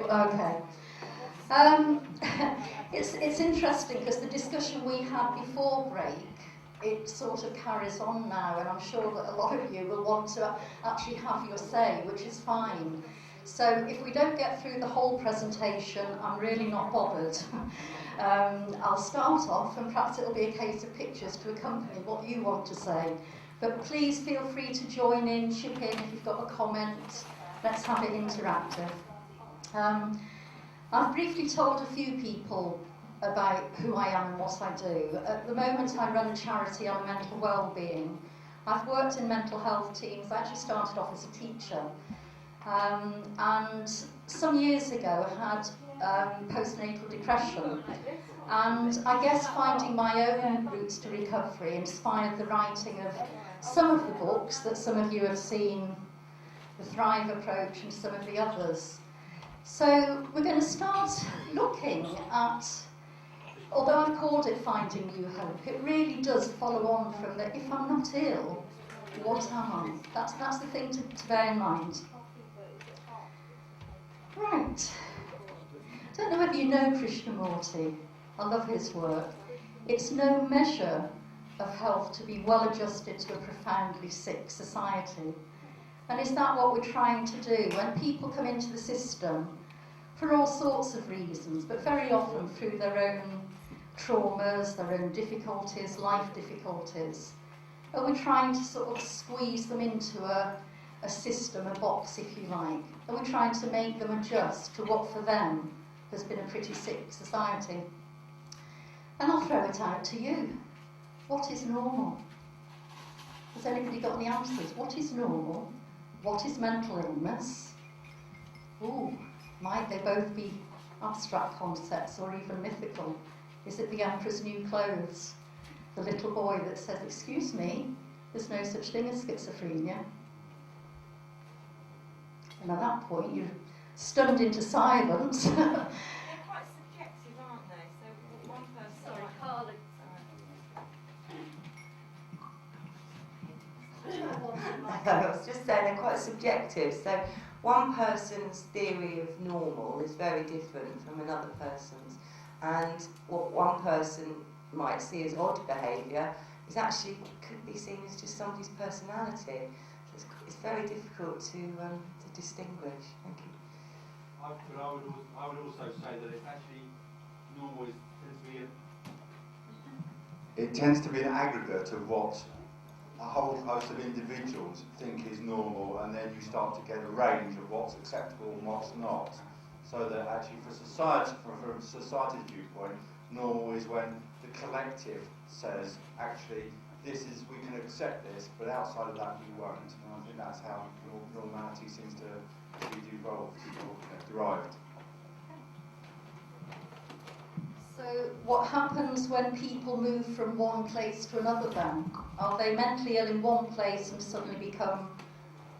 Okay. It's interesting because the discussion we had before break, it sort of carries on now, and I'm sure that a lot of you will want to actually have your say, which is fine. So if we don't get through the whole presentation, I'm really not bothered. I'll start off, and perhaps it'll be a case of pictures to accompany what you want to say. But please feel free to join in, chip in if you've got a comment. Let's have it interactive. I've briefly told a few people about who I am and what I do. At the moment, I run a charity on mental well-being. I've worked in mental health teams. I actually started off as a teacher. And some years ago, I had postnatal depression. And I guess finding my own routes to recovery inspired the writing of some of the books that some of you have seen, the Thrive approach and some of the others. So we're going to start looking at, although I've called it Finding New Hope, it really does follow on from that. If I'm not ill, what am I? That's the thing to bear in mind. Right. I don't know whether you know Krishnamurti. I love his work. It's no measure of health to be well adjusted to a profoundly sick society. And is that what we're trying to do? When people come into the system for all sorts of reasons, but very often through their own traumas, their own difficulties, life difficulties, are we trying to sort of squeeze them into a system, a box if you like? Are we trying to make them adjust to what for them has been a pretty sick society? And I'll throw it out to you. What is normal? Has anybody got any answers? What is normal? What is mental illness? Ooh, might they both be abstract concepts or even mythical? Is it the Emperor's New Clothes? The little boy that says, excuse me, there's no such thing as schizophrenia. And at that point, you're stunned into silence. They're quite subjective, aren't they? So one person... Sorry, Carla. I was just saying they're quite subjective. So one person's theory of normal is very different from another person's. And what one person might see as odd behaviour is actually could be seen as just somebody's personality. So it's very difficult to distinguish. Thank you. I would also say that it's actually normal tends to be an aggregate of what a whole host of individuals think is normal, and then you start to get a range of what's acceptable and what's not. So that actually from society's viewpoint, normal is when the collective says, actually, we can accept this, but outside of that we won't. And I think that's how normality seems to be derived. So what happens when people move from one place to another then? Are they mentally ill in one place and suddenly become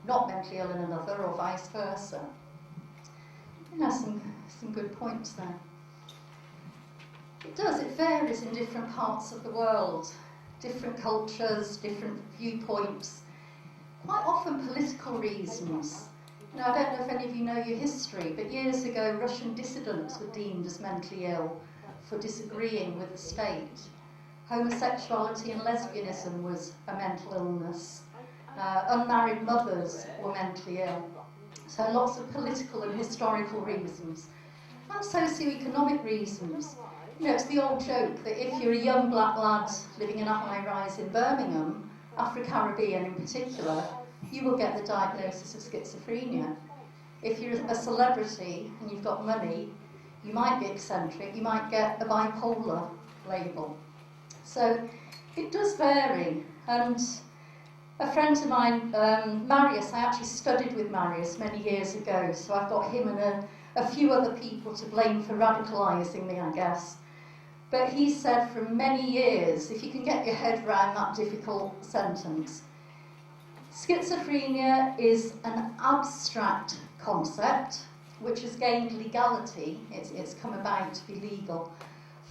not mentally ill in another, or vice versa? I think there's some good points there. It varies in different parts of the world, different cultures, different viewpoints, quite often political reasons. Now, I don't know if any of you know your history, but years ago Russian dissidents were deemed as mentally ill for disagreeing with the state. Homosexuality and lesbianism was a mental illness. Unmarried mothers were mentally ill. So lots of political and historical reasons. And socio-economic reasons. You know, it's the old joke that if you're a young black lad living in a high-rise in Birmingham, Afro-Caribbean in particular, you will get the diagnosis of schizophrenia. If you're a celebrity and you've got money, you might be eccentric, you might get a bipolar label. So it does vary. And a friend of mine, Marius, I actually studied with Marius many years ago, so I've got him and a few other people to blame for radicalising me, I guess. But he said for many years, if you can get your head around that difficult sentence, schizophrenia is an abstract concept which has gained legality, it's come about to be legal,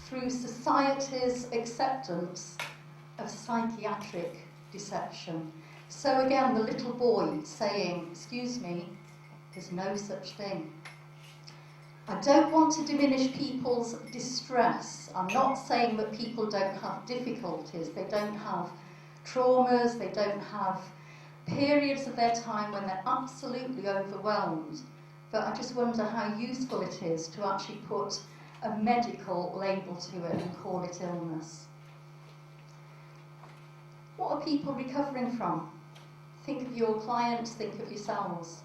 through society's acceptance of psychiatric deception. So again, the little boy saying, excuse me, there's no such thing. I don't want to diminish people's distress. I'm not saying that people don't have difficulties, they don't have traumas, they don't have periods of their time when they're absolutely overwhelmed. But I just wonder how useful it is to actually put a medical label to it and call it illness. What are people recovering from? Think of your clients, think of yourselves.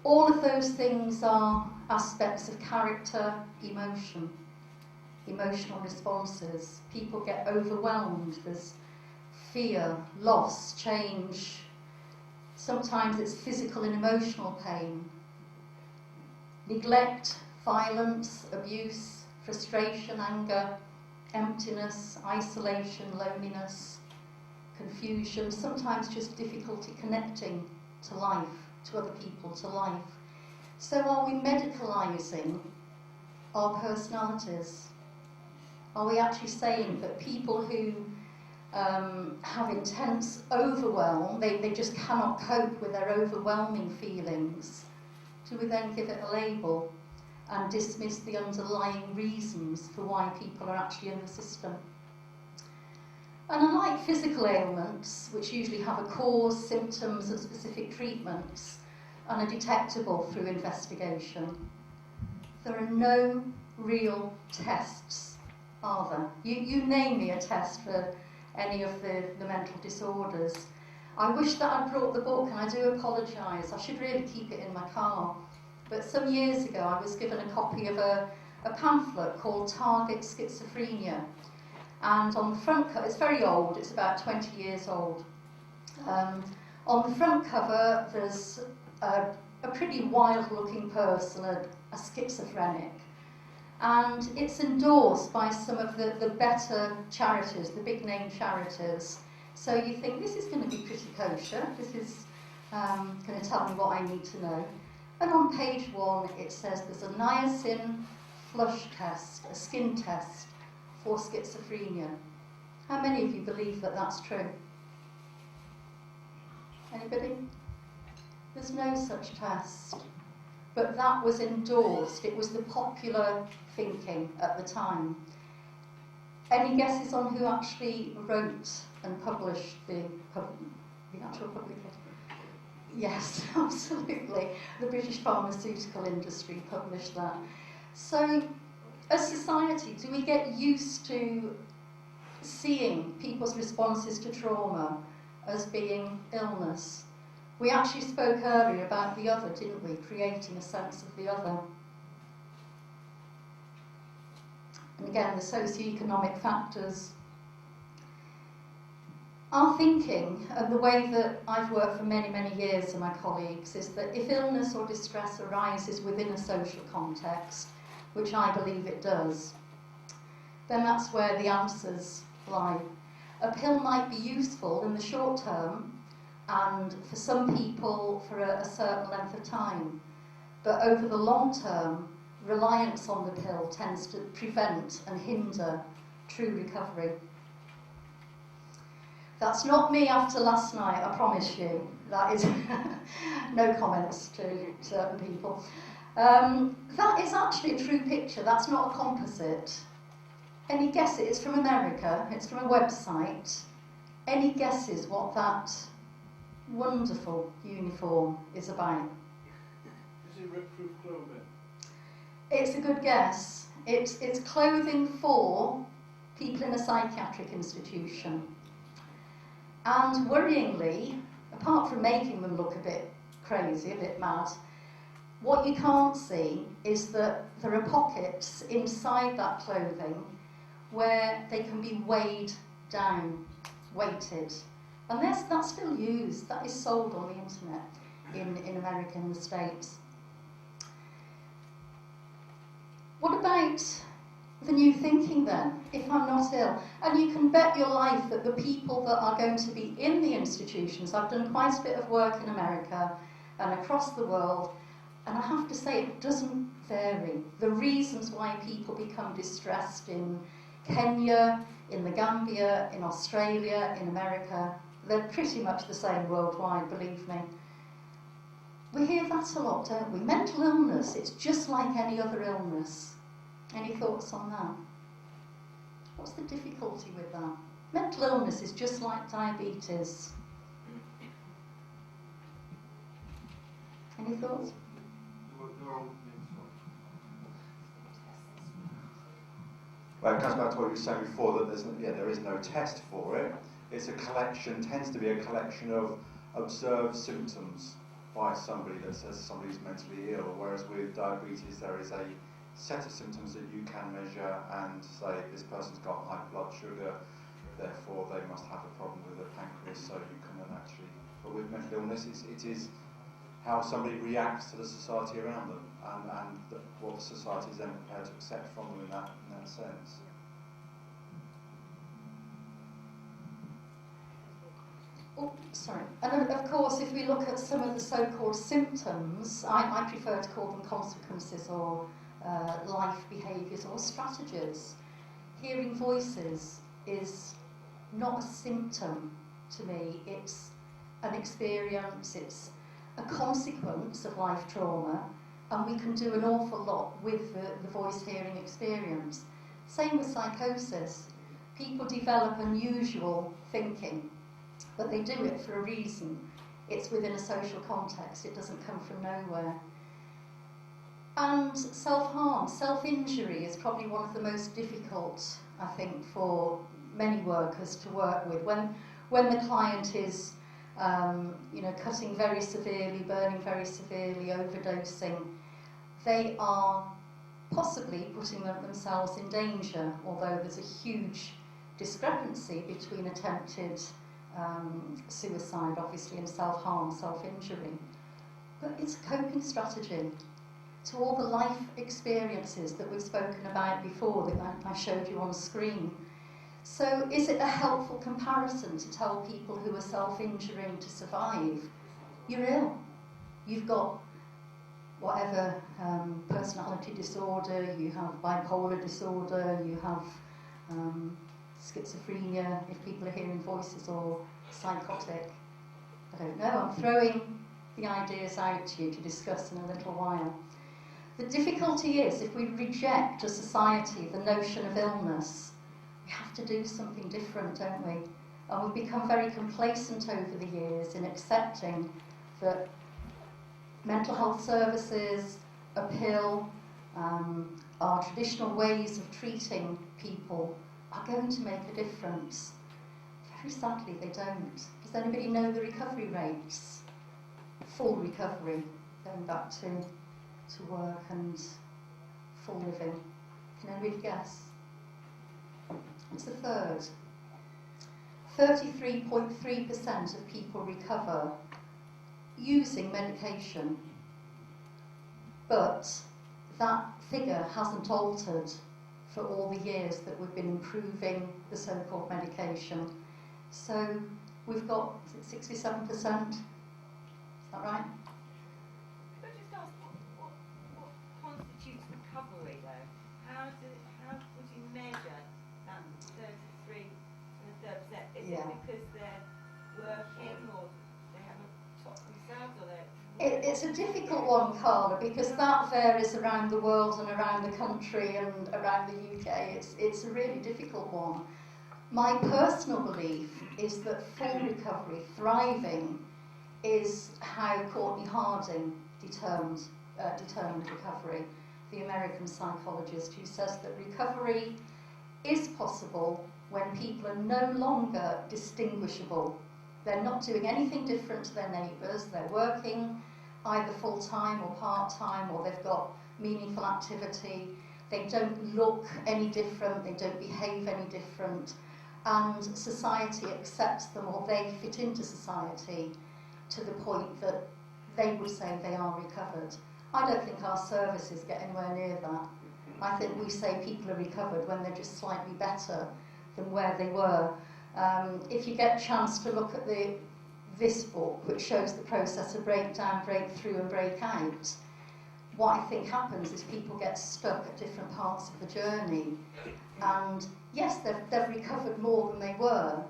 All of those things are aspects of character, emotion, emotional responses. People get overwhelmed. There's fear, loss, change. Sometimes it's physical and emotional pain. Neglect, violence, abuse, frustration, anger, emptiness, isolation, loneliness, confusion, sometimes just difficulty connecting to life, to other people, to life. So are we medicalising our personalities? Are we actually saying that people who have intense overwhelm, they just cannot cope with their overwhelming feelings? Do we then give it a label and dismiss the underlying reasons for why people are actually in the system? And unlike physical ailments, which usually have a cause, symptoms and specific treatments, and are detectable through investigation, there are no real tests, are there? You name me a test for any of the mental disorders. I wish that I'd brought the book, and I do apologise. I should really keep it in my car. But some years ago I was given a copy of a pamphlet called Target Schizophrenia. And on the front cover, it's very old, it's about 20 years old. On the front cover there's a pretty wild looking person, a schizophrenic. And it's endorsed by some of the better charities, the big name charities. So you think, this is going to be pretty kosher, this is going to tell me what I need to know. And on page 1 it says there's a niacin flush test, a skin test for schizophrenia. How many of you believe that that's true? Anybody? There's no such test. But that was endorsed. It was the popular thinking at the time. Any guesses on who actually wrote and published the actual publication? Yes, absolutely. The British pharmaceutical industry published that. So, as society, do we get used to seeing people's responses to trauma as being illness? We actually spoke earlier about the other, didn't we? Creating a sense of the other. And again, the socioeconomic factors. Our thinking, and the way that I've worked for many, many years with my colleagues, is that if illness or distress arises within a social context, which I believe it does, then that's where the answers lie. A pill might be useful in the short term, and for some people for a certain length of time. But over the long term, reliance on the pill tends to prevent and hinder true recovery. That's not me after last night, I promise you. That is no comments to certain people. That is actually a true picture, that's not a composite. Any guesses? It's from America, it's from a website. Any guesses what that wonderful uniform is about? Is it rip-proof clothing? It's a good guess. It's clothing for people in a psychiatric institution. And worryingly, apart from making them look a bit crazy, a bit mad, what you can't see is that there are pockets inside that clothing where they can be weighed down, weighted. And that's still used, that is sold on the internet in America and the States. What about the new thinking then, if I'm not ill? And you can bet your life that the people that are going to be in the institutions, I've done quite a bit of work in America and across the world, and I have to say it doesn't vary. The reasons why people become distressed in Kenya, in the Gambia, in Australia, in America, they're pretty much the same worldwide, believe me. We hear that a lot, don't we? Mental illness, it's just like any other illness. Any thoughts on that? What's the difficulty with that? Mental illness is just like diabetes. Any thoughts? Well, it comes back to what you were saying before, that there is no test for it. It's a collection, tends to be a collection of observed symptoms by somebody that says somebody's mentally ill, whereas with diabetes there is a set of symptoms that you can measure and say this person's got high blood sugar, therefore they must have a problem with their pancreas, so you can then actually... But with mental illness, it is how somebody reacts to the society around them and what the society is then prepared to accept from them in that sense. Oh, sorry. And of course, if we look at some of the so-called symptoms, I prefer to call them consequences or life behaviours or strategies. Hearing voices is not a symptom to me, it's an experience, it's a consequence of life trauma, and we can do an awful lot with the voice hearing experience. Same with psychosis. People develop unusual thinking, but they do it for a reason. It's within a social context, it doesn't come from nowhere. And self-harm, self-injury is probably one of the most difficult, I think, for many workers to work with. When the client is cutting very severely, burning very severely, overdosing, they are possibly putting themselves in danger, although there's a huge discrepancy between attempted suicide, obviously, and self-harm, self-injury. But it's a coping strategy to all the life experiences that we've spoken about before, that I showed you on screen. So is it a helpful comparison to tell people who are self-injuring to survive, you're ill, you've got whatever personality disorder, you have bipolar disorder, you have schizophrenia, if people are hearing voices, or psychotic. I don't know, I'm throwing the ideas out to you to discuss in a little while. The difficulty is, if we reject as society the notion of illness, we have to do something different, don't we? And we've become very complacent over the years in accepting that mental health services, a pill, our traditional ways of treating people are going to make a difference. Very sadly, they don't. Does anybody know the recovery rates? Full recovery, going back to work and full living. Can anybody guess? It's a third. 33.3% of people recover using medication, but that figure hasn't altered for all the years that we've been improving the so-called medication. So we've got, is it 67%? Is that right? Could I just ask, what constitutes recovery though? How would you measure that 33%? Is Yeah. it because they're working, or they haven't taught themselves, or they're... It's a difficult one, Carla, because that varies around the world and around the country and around the UK. It's a really difficult one. My personal belief is that full recovery, thriving, is how Courtney Harding determined recovery, the American psychologist, who says that recovery is possible when people are no longer distinguishable. They're not doing anything different to their neighbours, they're working either full-time or part-time, or they've got meaningful activity, they don't look any different, they don't behave any different, and society accepts them, or they fit into society to the point that they would say they are recovered. I don't think our services get anywhere near that. I think we say people are recovered when they're just slightly better than where they were. If you get a chance to look at this book, which shows the process of breakdown, breakthrough and breakout, what I think happens is people get stuck at different parts of the journey. And yes, they've recovered more than they were,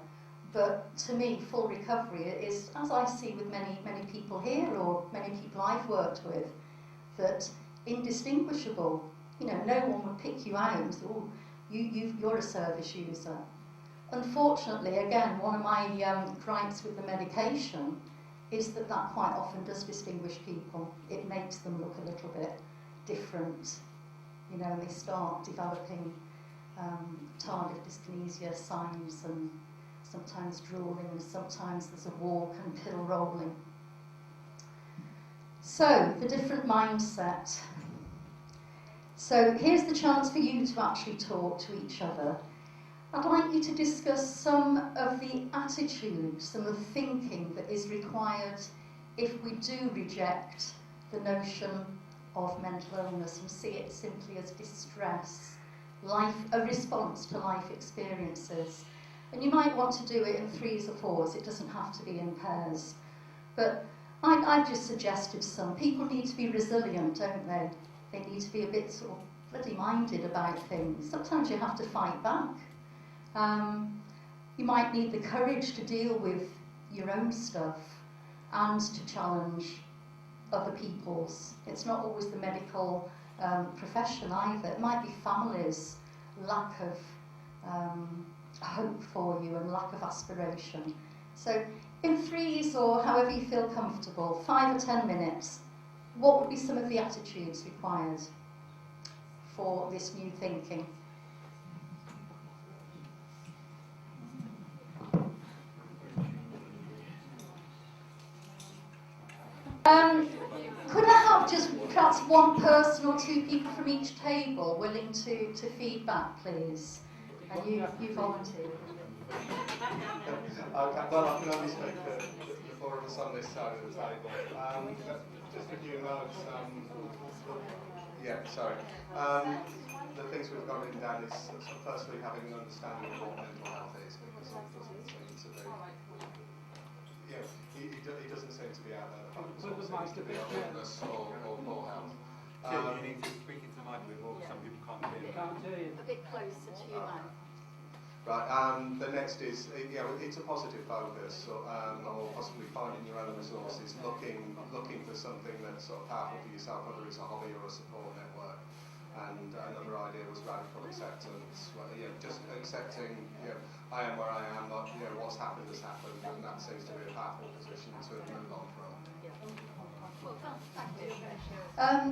But to me, full recovery is, as I see with many people here or many people I've worked with, that indistinguishable. You know, no one would pick you out and say, oh, you're a service user. Unfortunately, again, one of my gripes with the medication is that quite often does distinguish people. It makes them look a little bit different, you know, and they start developing tardive dyskinesia signs and sometimes drooling, and sometimes there's a walk and pill rolling. So, the different mindset. So, here's the chance for you to actually talk to each other. I'd like you to discuss some of the attitudes, some of the thinking that is required if we do reject the notion of mental illness and see it simply as distress, a response to life experiences. And you might want to do it in threes or fours, it doesn't have to be in pairs. But I've just suggested some. People need to be resilient, don't they? They need to be a bit sort of bloody minded about things. Sometimes you have to fight back. You might need the courage to deal with your own stuff and to challenge other people's. It's not always the medical profession either. It might be families' lack of hope for you and lack of aspiration. So in threes or however you feel comfortable, 5 or 10 minutes, what would be some of the attitudes required for this new thinking? Could I have just perhaps one person or two people from each table willing to feedback, please? And you volunteer. Okay, well, I can only speak for the four of us on this side of the table. Just a few notes. The things we've got written down is firstly having an understanding of what mental health is, because it doesn't seem to be. Yeah, it doesn't seem to be out there. Put the mic a bit illness or poor health. You need to speak into the mic a bit more, some people can't hear you. A bit closer to your mouth. Right, the next is, it's a positive focus, or possibly finding your own resources, looking for something that's sort of powerful for yourself, whether it's a hobby or a support network. And another idea was radical acceptance, just accepting, I am where I am, but what's happened has happened, and that seems to be a powerful position to move on from.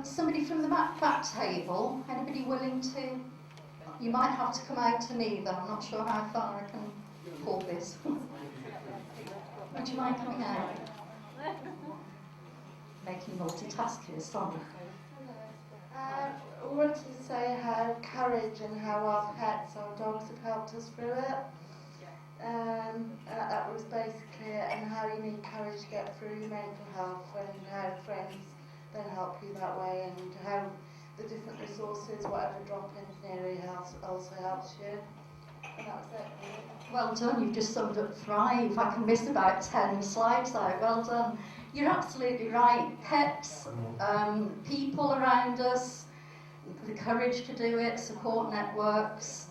Somebody from the back table, anybody willing to? You might have to come out to me though, I'm not sure how far I can pull this. Would you mind coming out? Making multitaskers, sorry. I wanted to say how courage and how our pets, our dogs, have helped us through it. That was basically it, and how you need courage to get through your mental health, and how friends then help you that way, and how the different resources, whatever drop-in theory also helps you. And that was it. Well done, you've just summed up Thrive. I can miss about 10 slides out, well done. You're absolutely right. Pets, people around us, the courage to do it, support networks,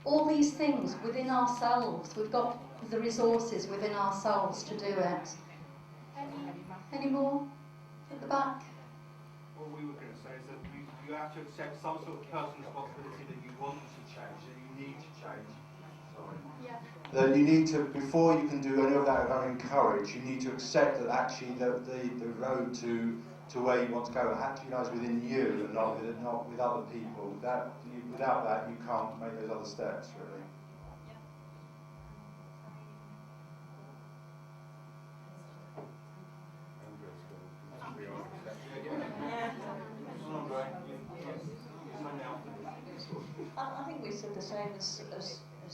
all these things within ourselves. We've got the resources within ourselves to do it. Any more at the back? What we were going to say is that you have to accept some sort of personal responsibility that you want to change, that you need to change. Sorry. Yeah. That you need to, before you can do any of that of having courage, you need to accept that actually the road to where you want to go actually lies within you and not with other people. Without that, you can't make those other steps, really. I think we said the same as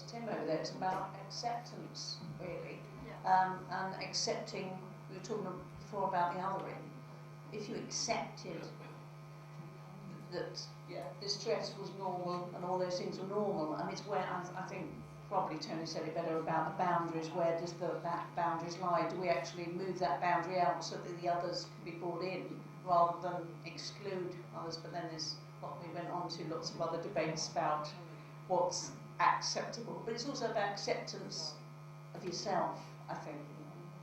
Tim over there. It's about acceptance, really, and accepting. We were talking before about the othering. If you accepted that the stress was normal and all those things were normal, and it's where I think probably Tony said it better about the boundaries. Where does that boundaries lie? Do we actually move that boundary out so that the others can be brought in rather than exclude others? But then there's what we went on to, lots of other debates about what's acceptable. But it's also about acceptance of yourself, I think.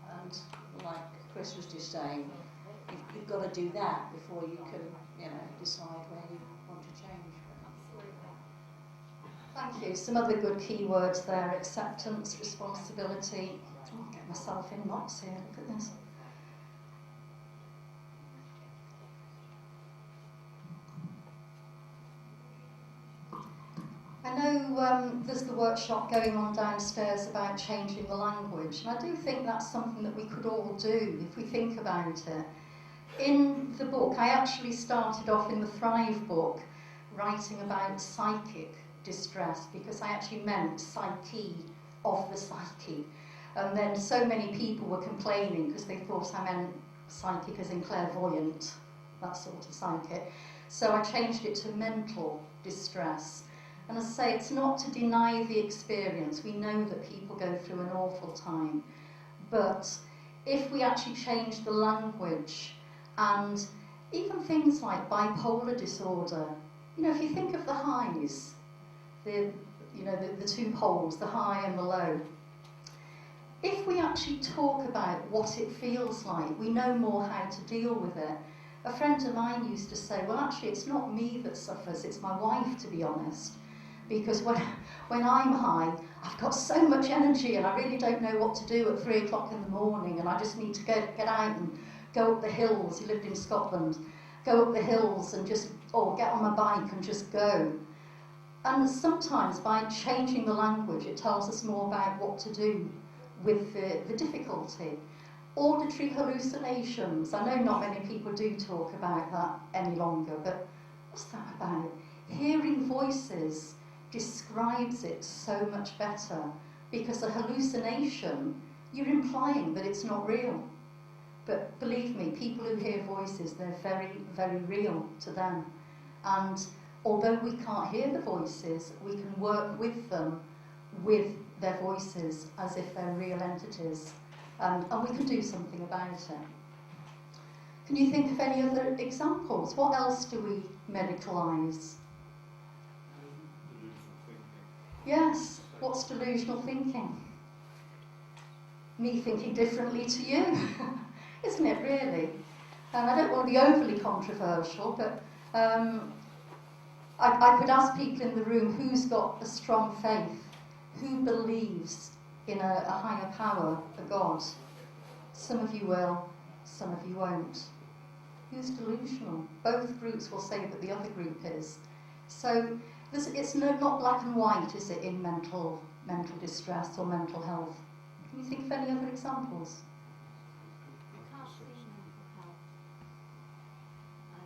And like Chris was just saying, you've got to do that before you can, decide where you want to change. Thank you. Some other good keywords there: acceptance, responsibility. I'll get myself in knots here. Look at this. I know there's the workshop going on downstairs about changing the language, and I do think that's something that we could all do if we think about it. In the book, I actually started off in the Thrive book writing about psychic distress, because I actually meant psyche of the psyche. And then so many people were complaining because they thought I meant psychic as in clairvoyant, that sort of psychic. So I changed it to mental distress. And as I say, it's not to deny the experience. We know that people go through an awful time. But if we actually change the language, and even things like bipolar disorder, if you think of the highs, the two poles, the high and the low, if we actually talk about what it feels like, we know more how to deal with it. A friend of mine used to say, well, actually, it's not me that suffers, it's my wife, to be honest. Because when I'm high, I've got so much energy and I really don't know what to do at 3 o'clock in the morning, and I just need to get out and go up the hills. He lived in Scotland. Go up the hills and get on my bike and just go. And sometimes by changing the language, it tells us more about what to do with the difficulty. Auditory hallucinations. I know not many people do talk about that any longer, but what's that about? Hearing voices describes it so much better, because a hallucination, you're implying that it's not real. But believe me, people who hear voices, they're very, very real to them. And although we can't hear the voices, we can work with them, with their voices, as if they're real entities. And we can do something about it. Can you think of any other examples? What else do we medicalise? Yes, what's delusional thinking? Me thinking differently to you, isn't it really? I don't want to be overly controversial, but I could ask people in the room who's got a strong faith, who believes in a higher power, a God. Some of you will, some of you won't. Who's delusional? Both groups will say that the other group is. So it's not black and white, is it, in mental distress or mental health? Can you think of any other examples? I can't see mental health. I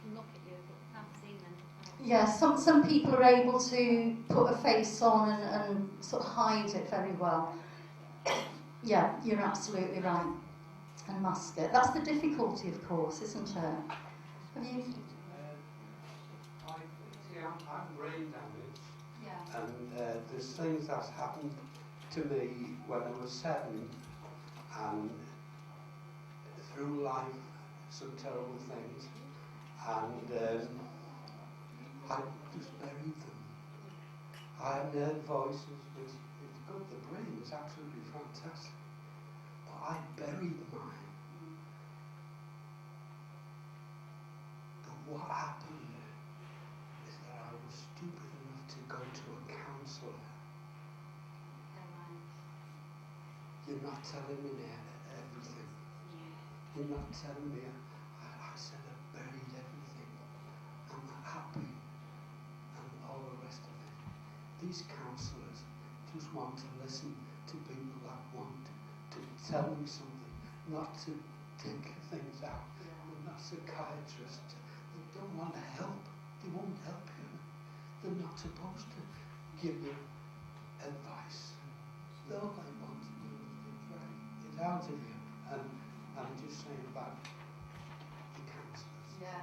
can look at you, but I can't see mental health. Yeah, some people are able to put a face on and sort of hide it very well. Yeah, you're absolutely right. And mask it. That's the difficulty, of course, isn't it? Have you? I'm brain damaged, Yeah. and there's things that's happened to me when I was 7, and through life, some terrible things, and I just buried them. I heard voices, which it's good, the brain is absolutely fantastic, but I buried mine. And what happened is that I was stupid enough to go to a counsellor. You're not telling me everything. You're not telling me. I said I buried everything. I'm not happy. And all the rest of it. These counsellors just want to listen to people that want to tell me something, not to take things out. They're not psychiatrists. They don't want to help. They won't help you. They're not supposed to give you advice. All they want to do is try it out of you. And I'm just saying about the counsellors. Yeah.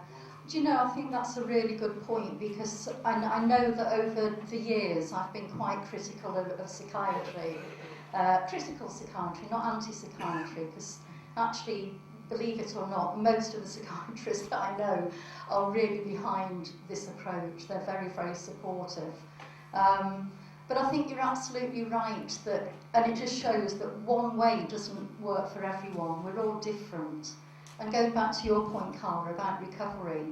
Do you know, I think that's a really good point, because I know that over the years I've been quite critical of psychiatry. Critical psychiatry, not anti-psychiatry, because actually, believe it or not, most of the psychiatrists that I know are really behind this approach. They're very, very supportive. But But I think you're absolutely right that, and it just shows that one way doesn't work for everyone. We're all different. And going back to your point, Carla, about recovery,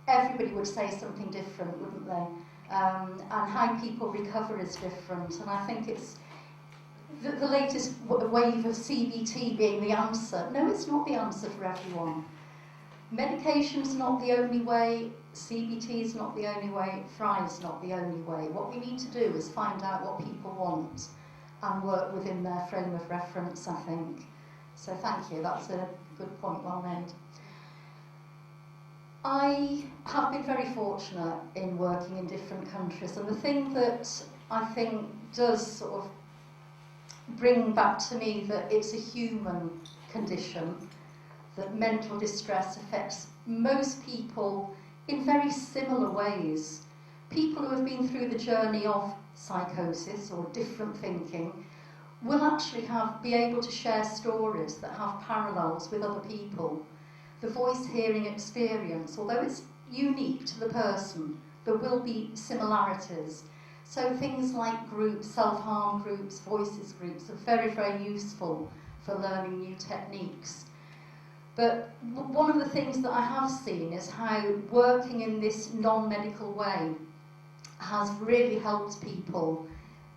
everybody would say something different, wouldn't they? And how people recover is different. And I think it's the latest wave of CBT being the answer. No, it's not the answer for everyone. Medication's not the only way, CBT is not the only way, Fry's not the only way. What we need to do is find out what people want and work within their frame of reference, I think. So thank you, that's a good point, well made. I have been very fortunate in working in different countries, and the thing that I think does sort of bring back to me that it's a human condition, that mental distress affects most people in very similar ways. People who have been through the journey of psychosis or different thinking will actually be able to share stories that have parallels with other people. The voice-hearing experience, although it's unique to the person, there will be similarities. So things like groups, self-harm groups, voices groups are very, very useful for learning new techniques. But one of the things that I have seen is how working in this non-medical way has really helped people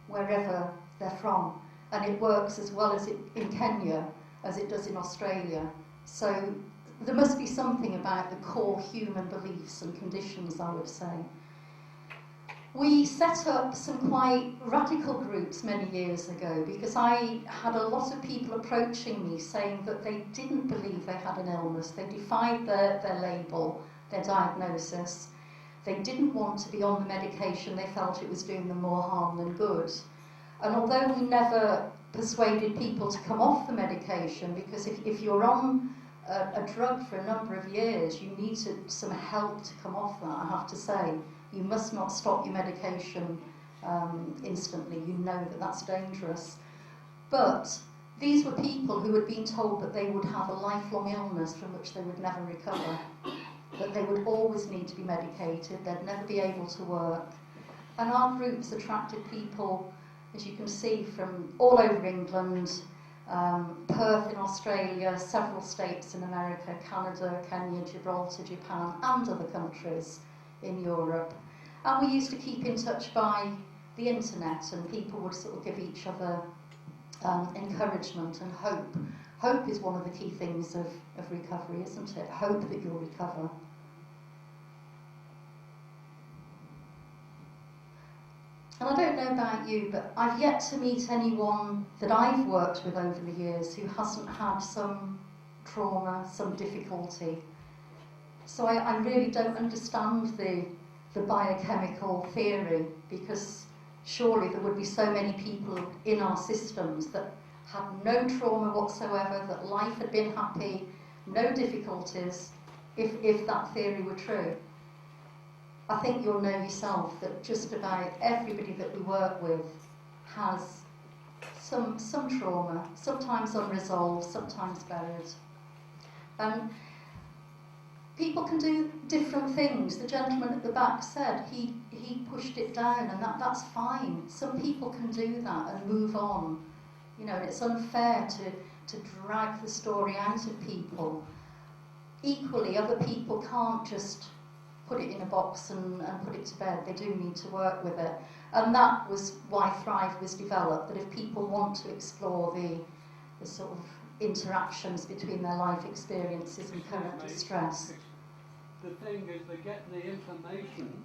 wherever they're from. And it works as well as in Kenya as it does in Australia. So there must be something about the core human beliefs and conditions, I would say. We set up some quite radical groups many years ago because I had a lot of people approaching me saying that they didn't believe they had an illness. They defied their label, their diagnosis. They didn't want to be on the medication. They felt it was doing them more harm than good. And although we never persuaded people to come off the medication, because if you're on a drug for a number of years, you need some help to come off that, I have to say. You must not stop your medication instantly. You know that that's dangerous. But these were people who had been told that they would have a lifelong illness from which they would never recover, that they would always need to be medicated, they'd never be able to work. And our groups attracted people, as you can see, from all over England, Perth in Australia, several states in America, Canada, Kenya, Gibraltar, Japan, and other countries in Europe. And we used to keep in touch by the internet, and people would sort of give each other encouragement and hope. Hope is one of the key things of recovery, isn't it? Hope that you'll recover. And I don't know about you, but I've yet to meet anyone that I've worked with over the years who hasn't had some trauma, some difficulty. So I really don't understand the biochemical theory, because surely there would be so many people in our systems that had no trauma whatsoever, that life had been happy, no difficulties, if that theory were true. I think you'll know yourself that just about everybody that we work with has some trauma, sometimes unresolved, sometimes buried. People can do different things. The gentleman at the back said he pushed it down, and that's fine. Some people can do that and move on. You know, it's unfair to drag the story out of people. Equally, other people can't just put it in a box and put it to bed. They do need to work with it. And that was why Thrive was developed, that if people want to explore the sort of interactions between their life experiences and current distress. The thing is, they get the information,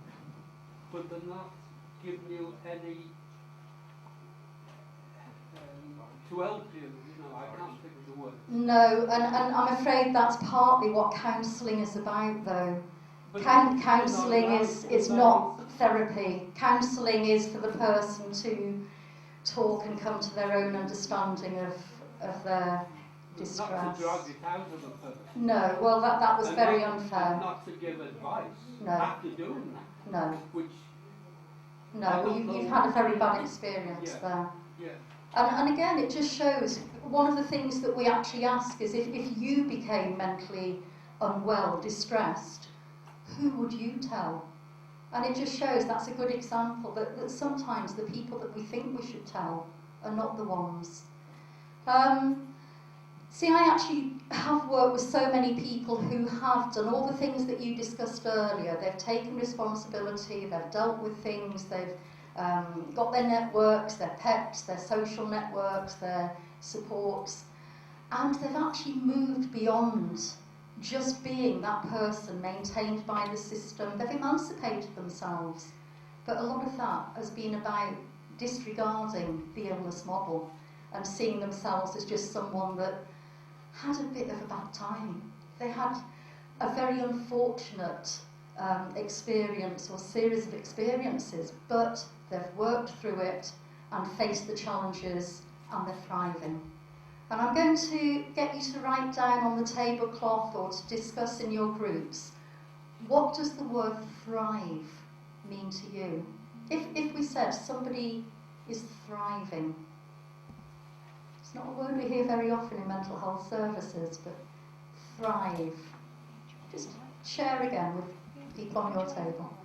but they're not giving you any to help you. You know, I can't think of the word. No, and I'm afraid that's partly what counselling is about, though. Counselling is not therapy. Counselling is for the person to talk and come to their own understanding of their distress. Not to drag it out of the person. No, well that was and very not, unfair. And not to give advice. No. After doing that. No. Which. No, well, you've had a very bad experience there. Yeah. And again, it just shows, one of the things that we actually ask is if you became mentally unwell, distressed, who would you tell? And it just shows that's a good example that sometimes the people that we think we should tell are not the ones. See, I actually have worked with so many people who have done all the things that you discussed earlier. They've taken responsibility, they've dealt with things, they've got their networks, their pets, their social networks, their supports, and they've actually moved beyond just being that person maintained by the system. They've emancipated themselves. But a lot of that has been about disregarding the illness model and seeing themselves as just someone that had a bit of a bad time. They had a very unfortunate experience or series of experiences, but they've worked through it and faced the challenges and they're thriving. And I'm going to get you to write down on the tablecloth or to discuss in your groups, what does the word thrive mean to you? If we said somebody is thriving, it's not a word we hear very often in mental health services, but thrive. Just share again with people on your table.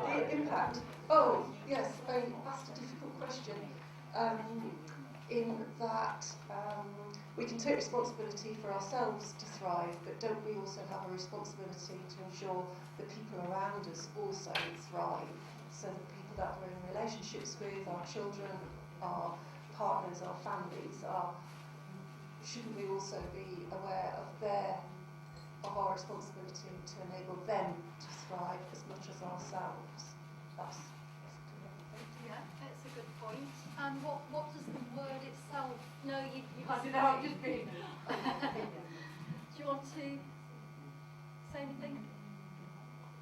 The impact. Oh, yes, I asked a difficult question. In that we can take responsibility for ourselves to thrive, but don't we also have a responsibility to ensure the people around us also thrive? So the people that we're in relationships with, our children, our partners, our families, shouldn't we also be aware of our responsibility to enable them to thrive as much as ourselves? Yeah, that's a good point. And what does the word itself? No, you I don't know, I'm just being. Do you want to say anything?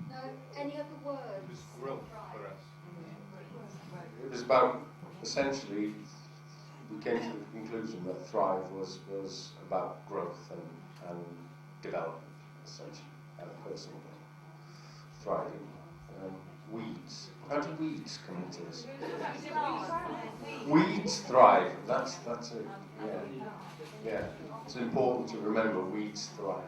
No? Any other words? It was growth for us. It was about, essentially, we came to the conclusion that thrive was about growth and development, essentially, at a personal level. Thriving. Weeds. How do weeds come into this? Weeds thrive. That's it. Yeah. It's important to remember weeds thrive.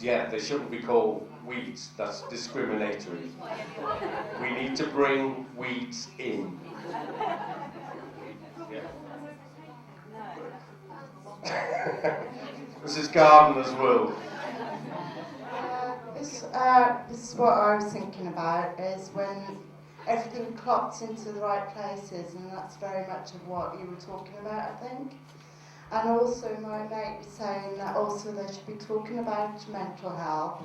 Yeah, they shouldn't be called weeds. That's discriminatory. We need to bring weeds in. Yeah. This is Gardener's World. This is what I was thinking about, is when everything clocks into the right places, and that's very much of what you were talking about, I think. And also my mate was saying that also they should be talking about mental health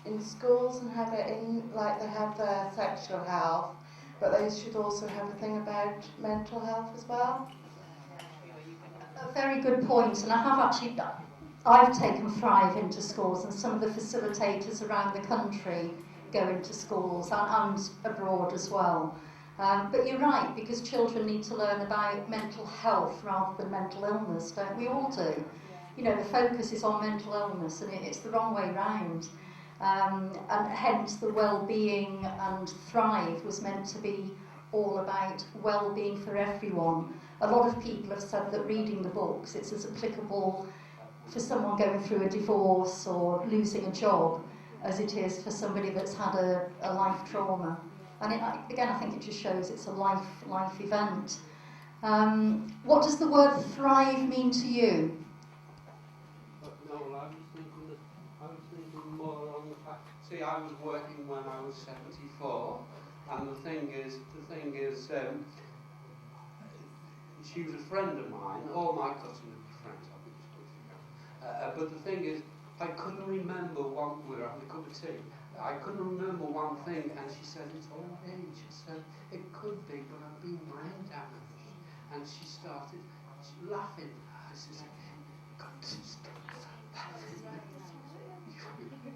in schools and have it in, like they have their sexual health, but they should also have a thing about mental health as well. A very good point, and I have actually I've taken Thrive into schools, and some of the facilitators around the country go into schools and abroad as well. But you're right, because children need to learn about mental health rather than mental illness, don't we all do? You know, the focus is on mental illness, and it's the wrong way round. And hence the well-being and Thrive was meant to be all about well-being for everyone. A lot of people have said that reading the books, it's as applicable for someone going through a divorce or losing a job as it is for somebody that's had a life trauma. And again, I think it just shows it's a life event. What does the word thrive mean to you? No, I was thinking more on the fact. See, I was working when I was 74, and the thing is, she was a friend of mine. All my cousins were friends, but the thing is, I couldn't remember one. We were having a cup of tea. I couldn't remember one thing, and she said, "It's old age." She said, "It could be, but I've been brain damaged." And she started laughing. I said, "God, stop laughing."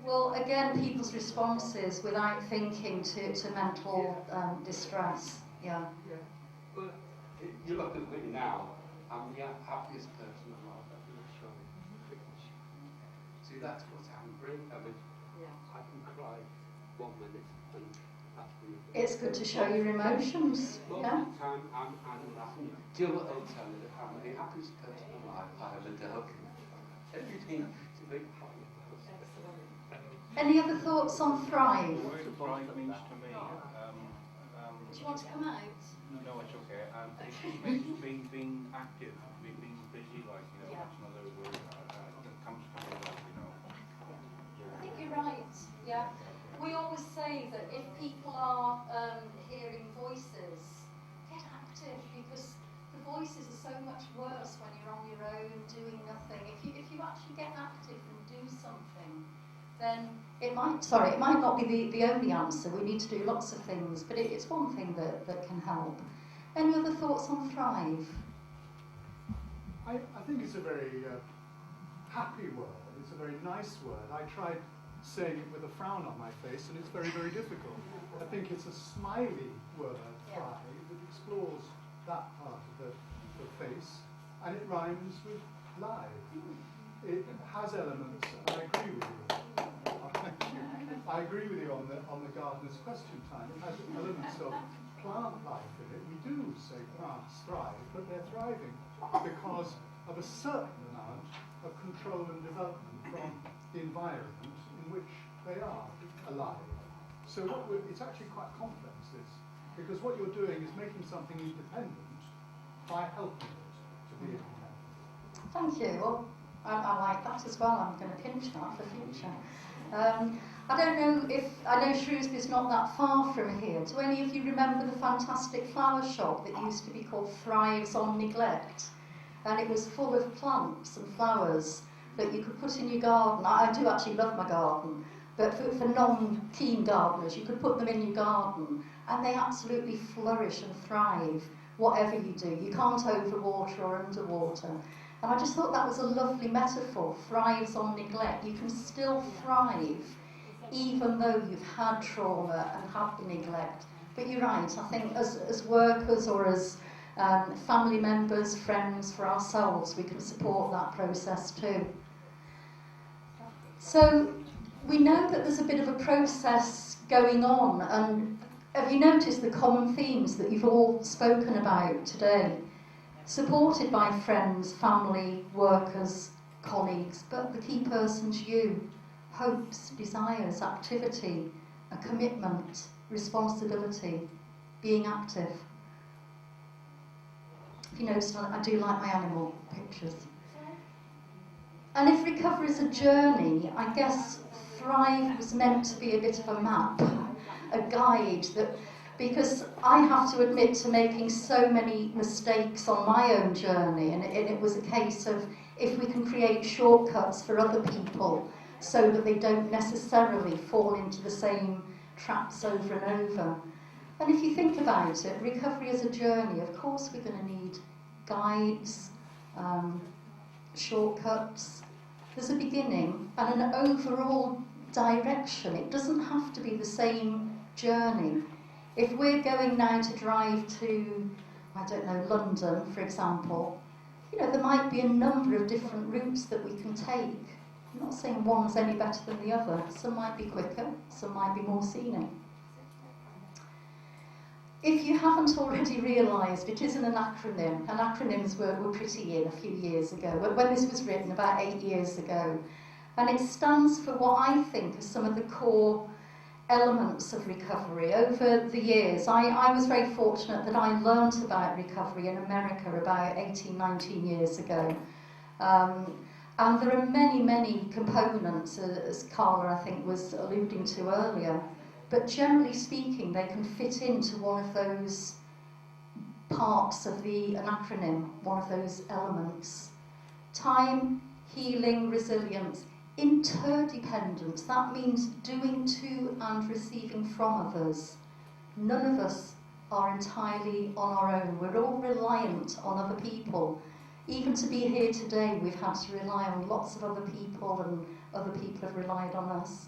Well, again, people's responses without thinking to mental distress. Yeah. But you look at me now, I'm the happiest person alive, I'm sure. See, that's what's angry. I mean, I can cry 1 minute and that's really good. It's good to show your emotions. Most Yeah. of the time I'm laughing. Jill will tell me that I'm the happiest person alive. I have a dog. Everything to make happy. Any other thoughts on Thrive? The word thrive means to me, Do you want to come out? no, it's okay. It's being active, being busy, like, you know, that's another word that comes to me, like, you know. I think you're right, yeah. We always say that if people are hearing voices, get active, because the voices are so much worse when you're on your own doing nothing. If you actually get active and do something, then it might not be the only answer. We need to do lots of things, but it's one thing that can help. Any other thoughts on Thrive? I think it's a very happy word. It's a very nice word. I tried saying it with a frown on my face, and it's very, very difficult. I think it's a smiley word, Thrive, that explores that part of the face, and it rhymes with live. It has elements, and I agree with you. I agree with you on the gardener's question time. It has elements of plant life in it. We do say plants thrive, but they're thriving because of a certain amount of control and development from the environment in which they are alive. So it's actually quite complex, this, because what you're doing is making something independent by helping it to be independent. Thank you. Well, I like that as well. I'm going to pinch that for future. I don't know I know Shrewsbury's not that far from here. Do any of you remember the fantastic flower shop that used to be called Thrives on Neglect? And it was full of plants and flowers that you could put in your garden. I do actually love my garden, but for non-keen gardeners, you could put them in your garden and they absolutely flourish and thrive, whatever you do. You can't overwater or underwater. And I just thought that was a lovely metaphor, thrives on neglect. You can still thrive even though you've had trauma and had the neglect. But you're right, I think as workers or as family members, friends, for ourselves, we can support that process too. So we know that there's a bit of a process going on, and have you noticed the common themes that you've all spoken about today? Supported by friends, family, workers, colleagues, but the key person's you. Hopes, desires, activity, a commitment, responsibility, being active. If you notice, I do like my animal pictures. And if recovery is a journey, I guess Thrive was meant to be a bit of a map, a guide, because I have to admit to making so many mistakes on my own journey, and it was a case of if we can create shortcuts for other people so that they don't necessarily fall into the same traps over and over. And if you think about it, recovery is a journey. Of course we're going to need guides, shortcuts. There's a beginning and an overall direction. It doesn't have to be the same journey. If we're going now to drive to, I don't know, London, for example, you know, there might be a number of different routes that we can take. I'm not saying one's any better than the other. Some might be quicker, some might be more scenic. If you haven't already realised, it isn't an acronym. And acronyms were pretty in a few years ago, when this was written about 8 years ago. And it stands for what I think are some of the core elements of recovery. Over the years, I was very fortunate that I learnt about recovery in America about 18, 19 years ago. And there are many, many components, as Carla, I think, was alluding to earlier. But generally speaking, they can fit into one of those parts of an acronym, one of those elements. Time, healing, resilience, interdependence. That means doing to and receiving from others. None of us are entirely on our own. We're all reliant on other people. Even to be here today, we've had to rely on lots of other people, and other people have relied on us.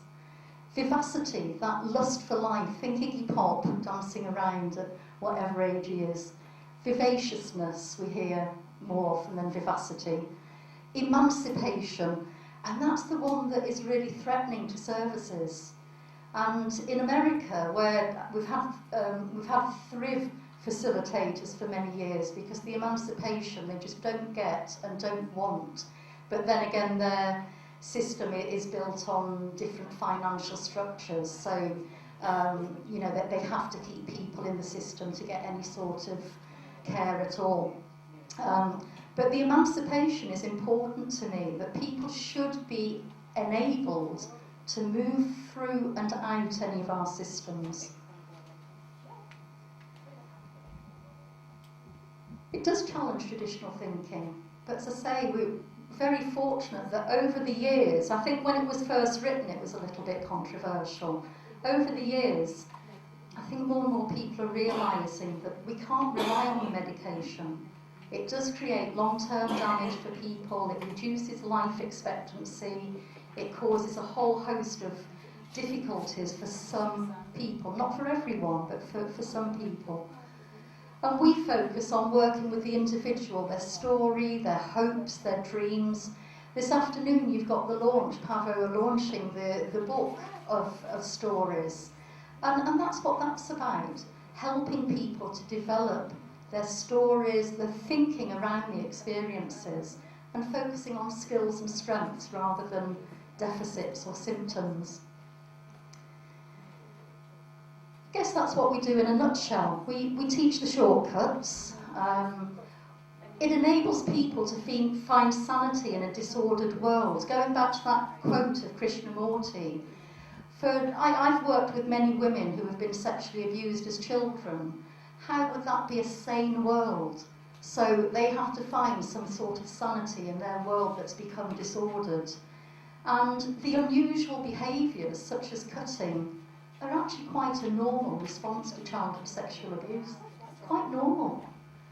Vivacity, that lust for life. Think Iggy Pop dancing around at whatever age he is. Vivaciousness, we hear more often than vivacity. Emancipation, And that's the one that is really threatening to services. And in America, where we've had thrift facilitators for many years, because the emancipation they just don't get and don't want. But then again, their system is built on different financial structures, so you know that they have to keep people in the system to get any sort of care at all. But the emancipation is important to me, that people should be enabled to move through and out any of our systems. It does challenge traditional thinking, but as I say, we're very fortunate that over the years, I think when it was first written it was a little bit controversial. Over the years, I think more and more people are realising that we can't rely on the medication. It does create long-term damage for people, it reduces life expectancy, it causes a whole host of difficulties for some people, not for everyone, but for some people. And we focus on working with the individual, their story, their hopes, their dreams. This afternoon you've got the launch, Pavo are launching the book of stories. And that's what that's about, helping people to develop their stories, the thinking around the experiences, and focusing on skills and strengths rather than deficits or symptoms. I guess that's what we do in a nutshell. We teach the shortcuts. It enables people to find sanity in a disordered world. Going back to that quote of Krishnamurti, I've worked with many women who have been sexually abused as children. How would that be a sane world? So they have to find some sort of sanity in their world that's become disordered. And the unusual behaviours, such as cutting, are actually quite a normal response to childhood sexual abuse. Quite normal.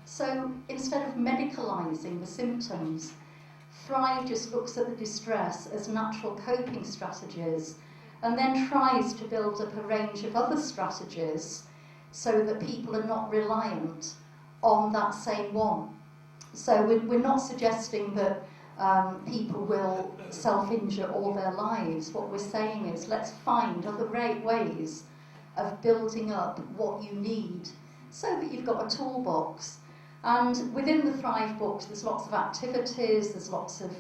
So instead of medicalising the symptoms, Thrive just looks at the distress as natural coping strategies and then tries to build up a range of other strategies so that people are not reliant on that same one. So we're not suggesting that people will self-injure all their lives. What we're saying is let's find other ways of building up what you need so that you've got a toolbox. And within the Thrive books there's lots of activities, there's lots of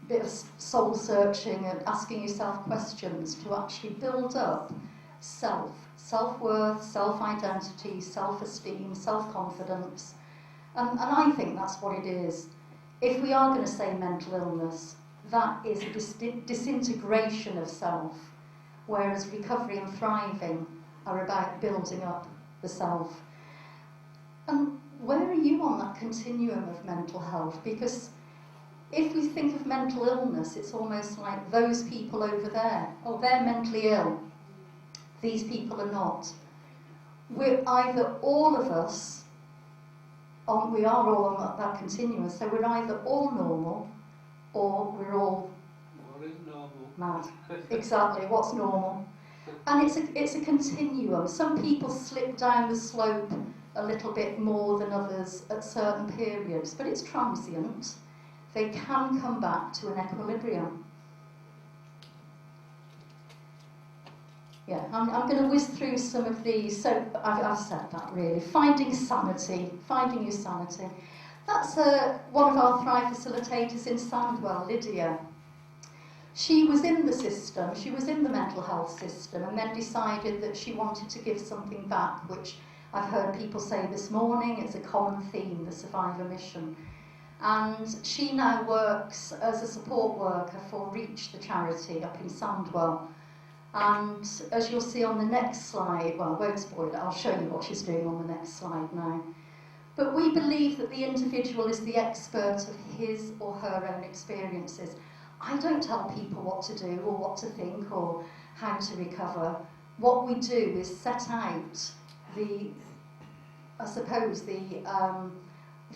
bit of soul searching and asking yourself questions to actually build up self-worth, self-identity, self-esteem, self-confidence. And I think that's what it is. If we are going to say mental illness, that is a disintegration of self, whereas recovery and thriving are about building up the self. And where are you on that continuum of mental health? Because if we think of mental illness, it's almost like those people over there, oh, they're mentally ill. These people are not. We're either all of us, we are all on that continuum, so we're either all normal or we're all What is normal? mad. Exactly, what's normal? And it's a continuum. Some people slip down the slope a little bit more than others at certain periods, but it's transient. They can come back to an equilibrium. Yeah, I'm going to whiz through some of these. So I've said that really. Finding sanity, finding your sanity. That's one of our Thrive facilitators in Sandwell, Lydia. She was in the system, she was in the mental health system, and then decided that she wanted to give something back, which I've heard people say this morning, it's a common theme, the Survivor Mission. And she now works as a support worker for Reach, the charity up in Sandwell. And as you'll see on the next slide, well, I won't spoil it, I'll show you what she's doing on the next slide now. But we believe that the individual is the expert of his or her own experiences. I don't tell people what to do or what to think or how to recover. What we do is set out the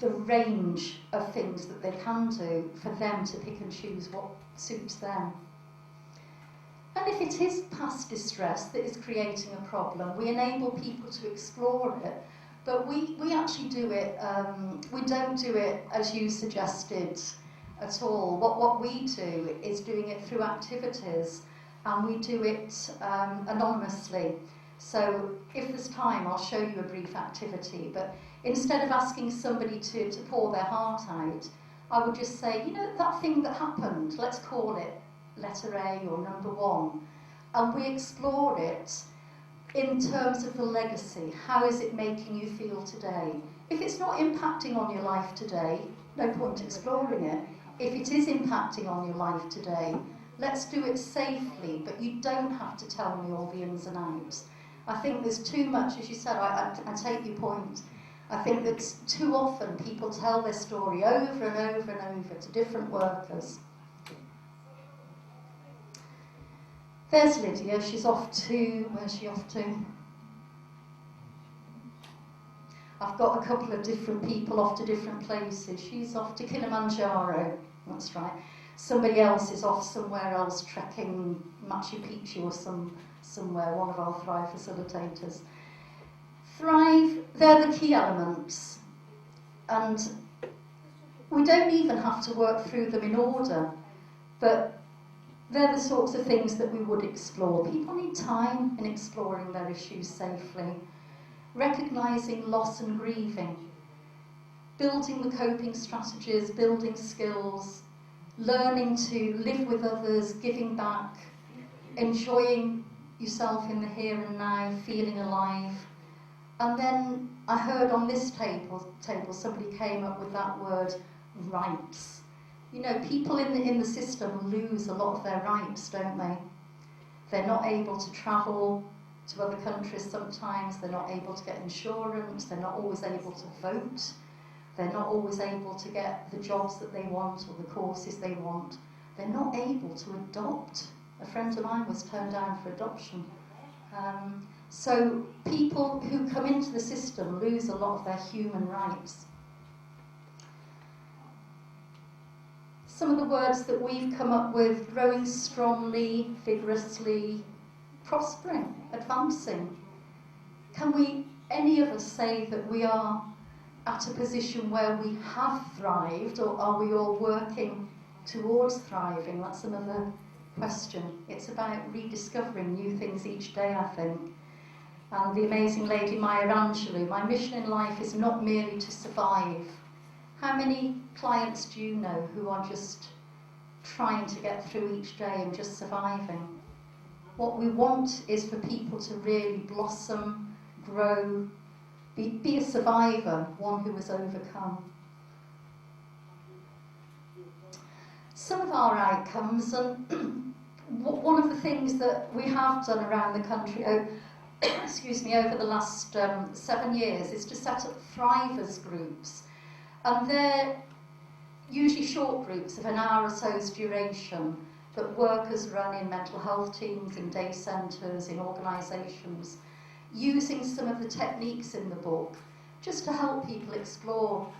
range of things that they can do for them to pick and choose what suits them. And if it is past distress that is creating a problem, we enable people to explore it, but we actually do it, we don't do it as you suggested, at all. What we do is doing it through activities, and we do it anonymously. So if there's time, I'll show you a brief activity, but instead of asking somebody to pour their heart out, I would just say, you know, that thing that happened, let's call it letter A or number 1, and we explore it in terms of the legacy. How is it making you feel today? If it's not impacting on your life today, no point exploring it. If it is impacting on your life today, let's do it safely, but you don't have to tell me all the ins and outs. I think there's too much, as you said, I take your point. I think that too often people tell their story over and over and over to different workers. There's Lydia, she's off to, where's she off to? I've got a couple of different people off to different places. She's off to Kilimanjaro, that's right. Somebody else is off somewhere else, trekking Machu Picchu or somewhere, one of our Thrive facilitators. Thrive, they're the key elements, and we don't even have to work through them in order, but they're the sorts of things that we would explore. People need time in exploring their issues safely. Recognising loss and grieving, building the coping strategies, building skills, learning to live with others, giving back, enjoying yourself in the here and now, feeling alive. And then I heard on this table somebody came up with that word, rights. You know, people in the system lose a lot of their rights, don't they? They're not able to travel to other countries sometimes, they're not able to get insurance, they're not always able to vote, they're not always able to get the jobs that they want or the courses they want. They're not able to adopt. A friend of mine was turned down for adoption. So people who come into the system lose a lot of their human rights. Some of the words that we've come up with: growing strongly, vigorously, prospering, advancing. Can we, any of us, say that we are at a position where we have thrived, or are we all working towards thriving? That's another question. It's about rediscovering new things each day, I think. And the amazing lady Maya Angelou, my mission in life is not merely to survive. How many clients do you know who are just trying to get through each day and just surviving? What we want is for people to really blossom, grow, be a survivor, one who has overcome. Some of our outcomes, and one of the things that we have done around the country over the last 7 years is to set up Thrivers groups. And they're usually short groups of an hour or so's duration that workers run in mental health teams, in day centres, in organisations, using some of the techniques in the book just to help people explore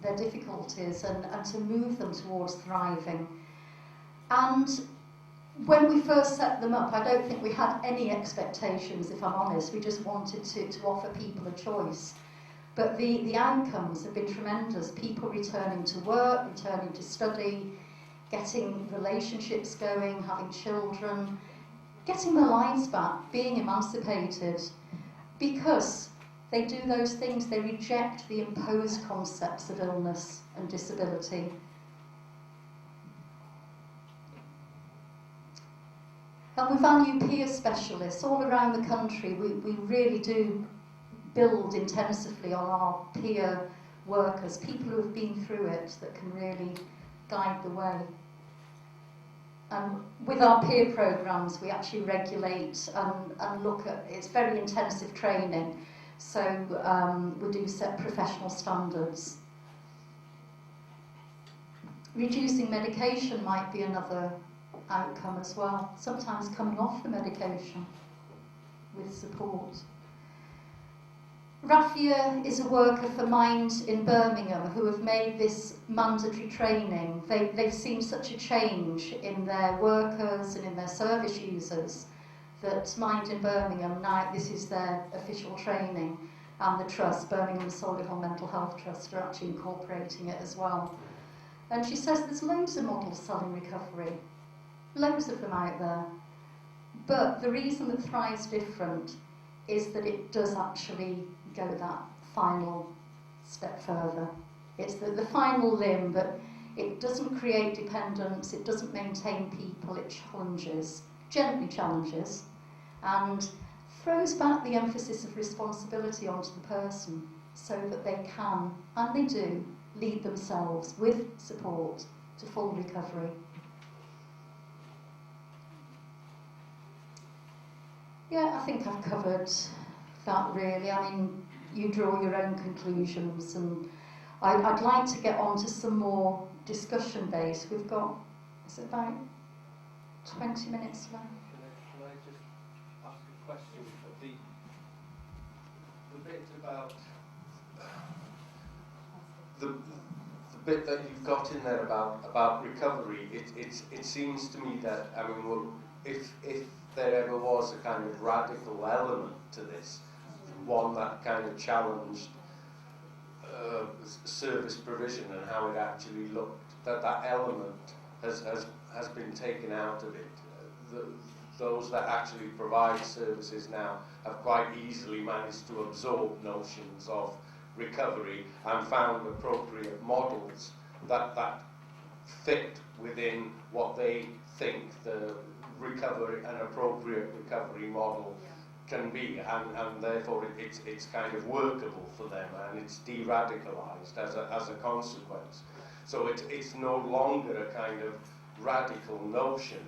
their difficulties and to move them towards thriving. And when we first set them up, I don't think we had any expectations, if I'm honest. We just wanted to offer people a choice. But the outcomes have been tremendous. People returning to work, returning to study, getting relationships going, having children, getting their lives back, being emancipated, because they do those things. They reject the imposed concepts of illness and disability. And we value peer specialists all around the country. We really do build intensively on our peer workers, people who have been through it, that can really guide the way. With our peer programmes, we actually regulate and look at, it's very intensive training, so we do set professional standards. Reducing medication might be another outcome as well, sometimes coming off the medication with support. Rafia is a worker for Mind in Birmingham who have made this mandatory training. They've seen such a change in their workers and in their service users that Mind in Birmingham, now this is their official training, and the trust, Birmingham Solihull Mental Health Trust, are actually incorporating it as well. And she says there's loads of models selling recovery, loads of them out there. But the reason that Thrive's different is that it does actually go that final step further. It's the final limb, but it doesn't create dependence, it doesn't maintain people, it challenges, gently challenges, and throws back the emphasis of responsibility onto the person so that they can, and they do, lead themselves with support to full recovery. Yeah, I think I've covered that really. I mean, you draw your own conclusions, and I'd like to get on to some more discussion based. We've got, is it about 20 minutes left? Can I just ask a question? The bit about the bit that you've got in there about recovery, it seems to me that, I mean, well, if there ever was a kind of radical element to this, one that kind of challenged service provision and how it actually looked, that element has been taken out of it. Those that actually provide services now have quite easily managed to absorb notions of recovery and found appropriate models that fit within what they think the recovery, an appropriate recovery model can be, and therefore it's kind of workable for them, and it's de-radicalized as a consequence. So it's no longer a kind of radical notion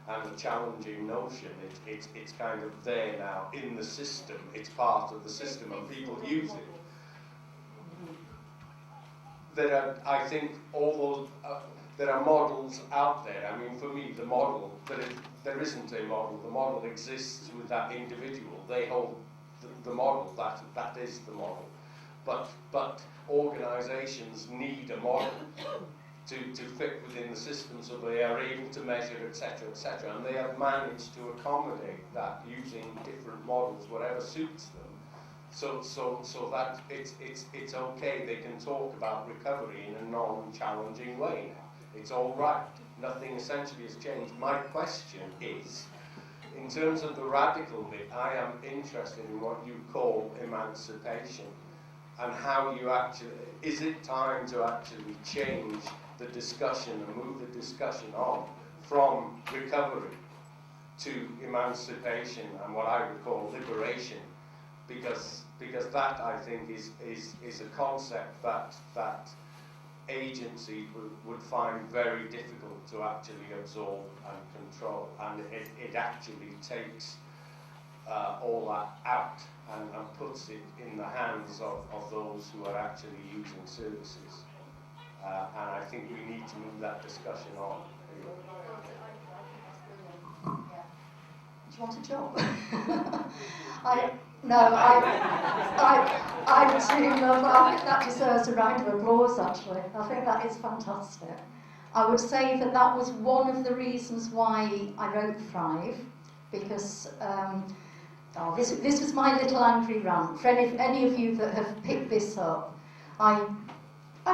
and a challenging notion. It's kind of there now in the system. It's part of the system, and people use it. There are, I think, all those. There are models out there. I mean, for me, the model, there isn't a model. The model exists with that individual. They hold the model. That is the model. But organisations need a model to fit within the system, so they are able to measure, etc., etc. And they have managed to accommodate that using different models, whatever suits them. So that it's okay. They can talk about recovery in a non-challenging way now. It's all right. Nothing essentially has changed. My question is, in terms of the radical bit, I am interested in what you call emancipation, and how you actually, is it time to actually change the discussion and move the discussion on from recovery to emancipation and what I would call liberation, because that, I think, is a concept that agency would find very difficult to actually absorb and control, and it actually takes all that out and puts it in the hands of those who are actually using services. And I think we need to move that discussion on. Do you want a job? I too love, I think that deserves a round of applause actually. I think that is fantastic. I would say that was one of the reasons why I wrote Thrive, because this was my little angry rant. For any of you that have picked this up, I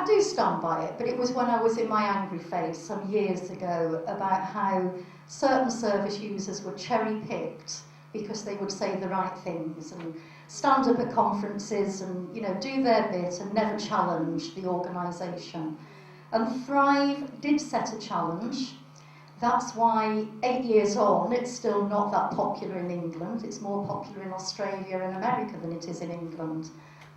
do stand by it, but it was when I was in my angry phase some years ago about how certain service users were cherry-picked because they would say the right things and stand up at conferences and, you know, do their bit and never challenge the organisation. And Thrive did set a challenge. That's why 8 years on, it's still not that popular in England. It's more popular in Australia and America than it is in England.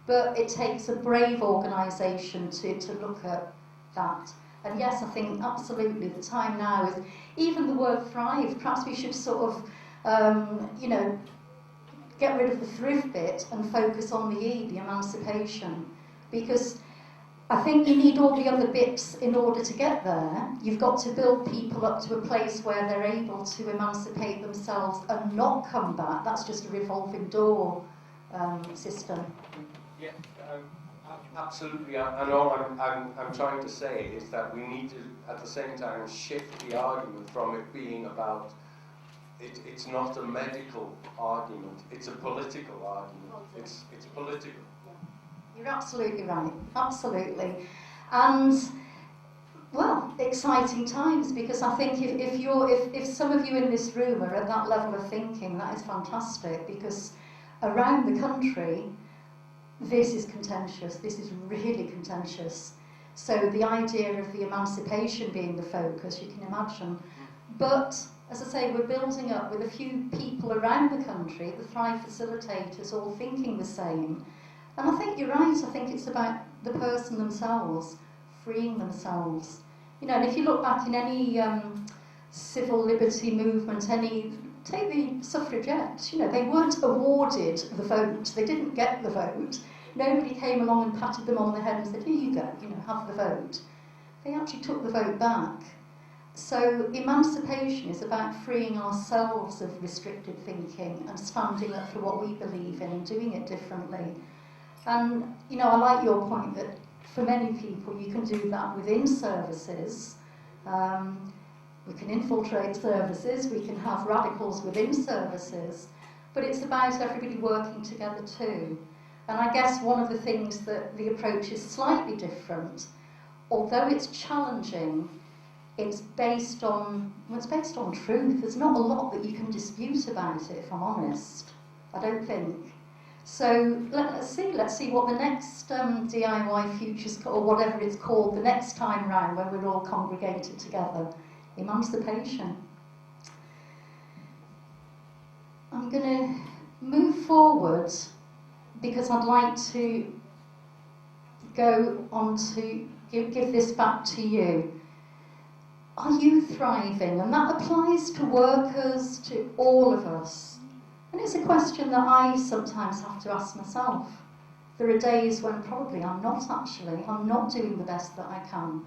But it takes a brave organisation to look at that. And yes, I think absolutely the time now is, even the word thrive, perhaps we should sort of, get rid of the thrift bit and focus on the E, the emancipation. Because I think you need all the other bits in order to get there. You've got to build people up to a place where they're able to emancipate themselves and not come back. That's just a revolving door system. Yeah, absolutely. And all I'm trying to say is that we need to, at the same time, shift the argument from it being about, it's not a medical argument, it's a political argument. It's political. You're absolutely right, absolutely. And Well, exciting times, because I think if some of you in this room are at that level of thinking, that is fantastic, because around the country, this is contentious, this is really contentious. So the idea of the emancipation being the focus, you can imagine. But, as I say, we're building up with a few people around the country, the Thrive facilitators, all thinking the same. And I think you're right, I think it's about the person themselves, freeing themselves. You know, and if you look back in any civil liberty movement, take the suffragettes, you know, they weren't awarded the vote, they didn't get the vote. Nobody came along and patted them on the head and said, here you go, you know, have the vote. They actually took the vote back. So emancipation is about freeing ourselves of restricted thinking and standing up for what we believe in and doing it differently. And, you know, I like your point that for many people you can do that within services. We can infiltrate services, we can have radicals within services, but it's about everybody working together too. And I guess one of the things that the approach is slightly different, although it's challenging, it's based on truth. There's not a lot that you can dispute about it, if I'm honest. I don't think. So let's see what the next DIY Futures, or whatever it's called, the next time round when we're all congregated together. Emancipation. I'm going to move forward because I'd like to go on to give this back to you. Are you thriving? And that applies to workers, to all of us. And it's a question that I sometimes have to ask myself. There are days when probably I'm not doing the best that I can.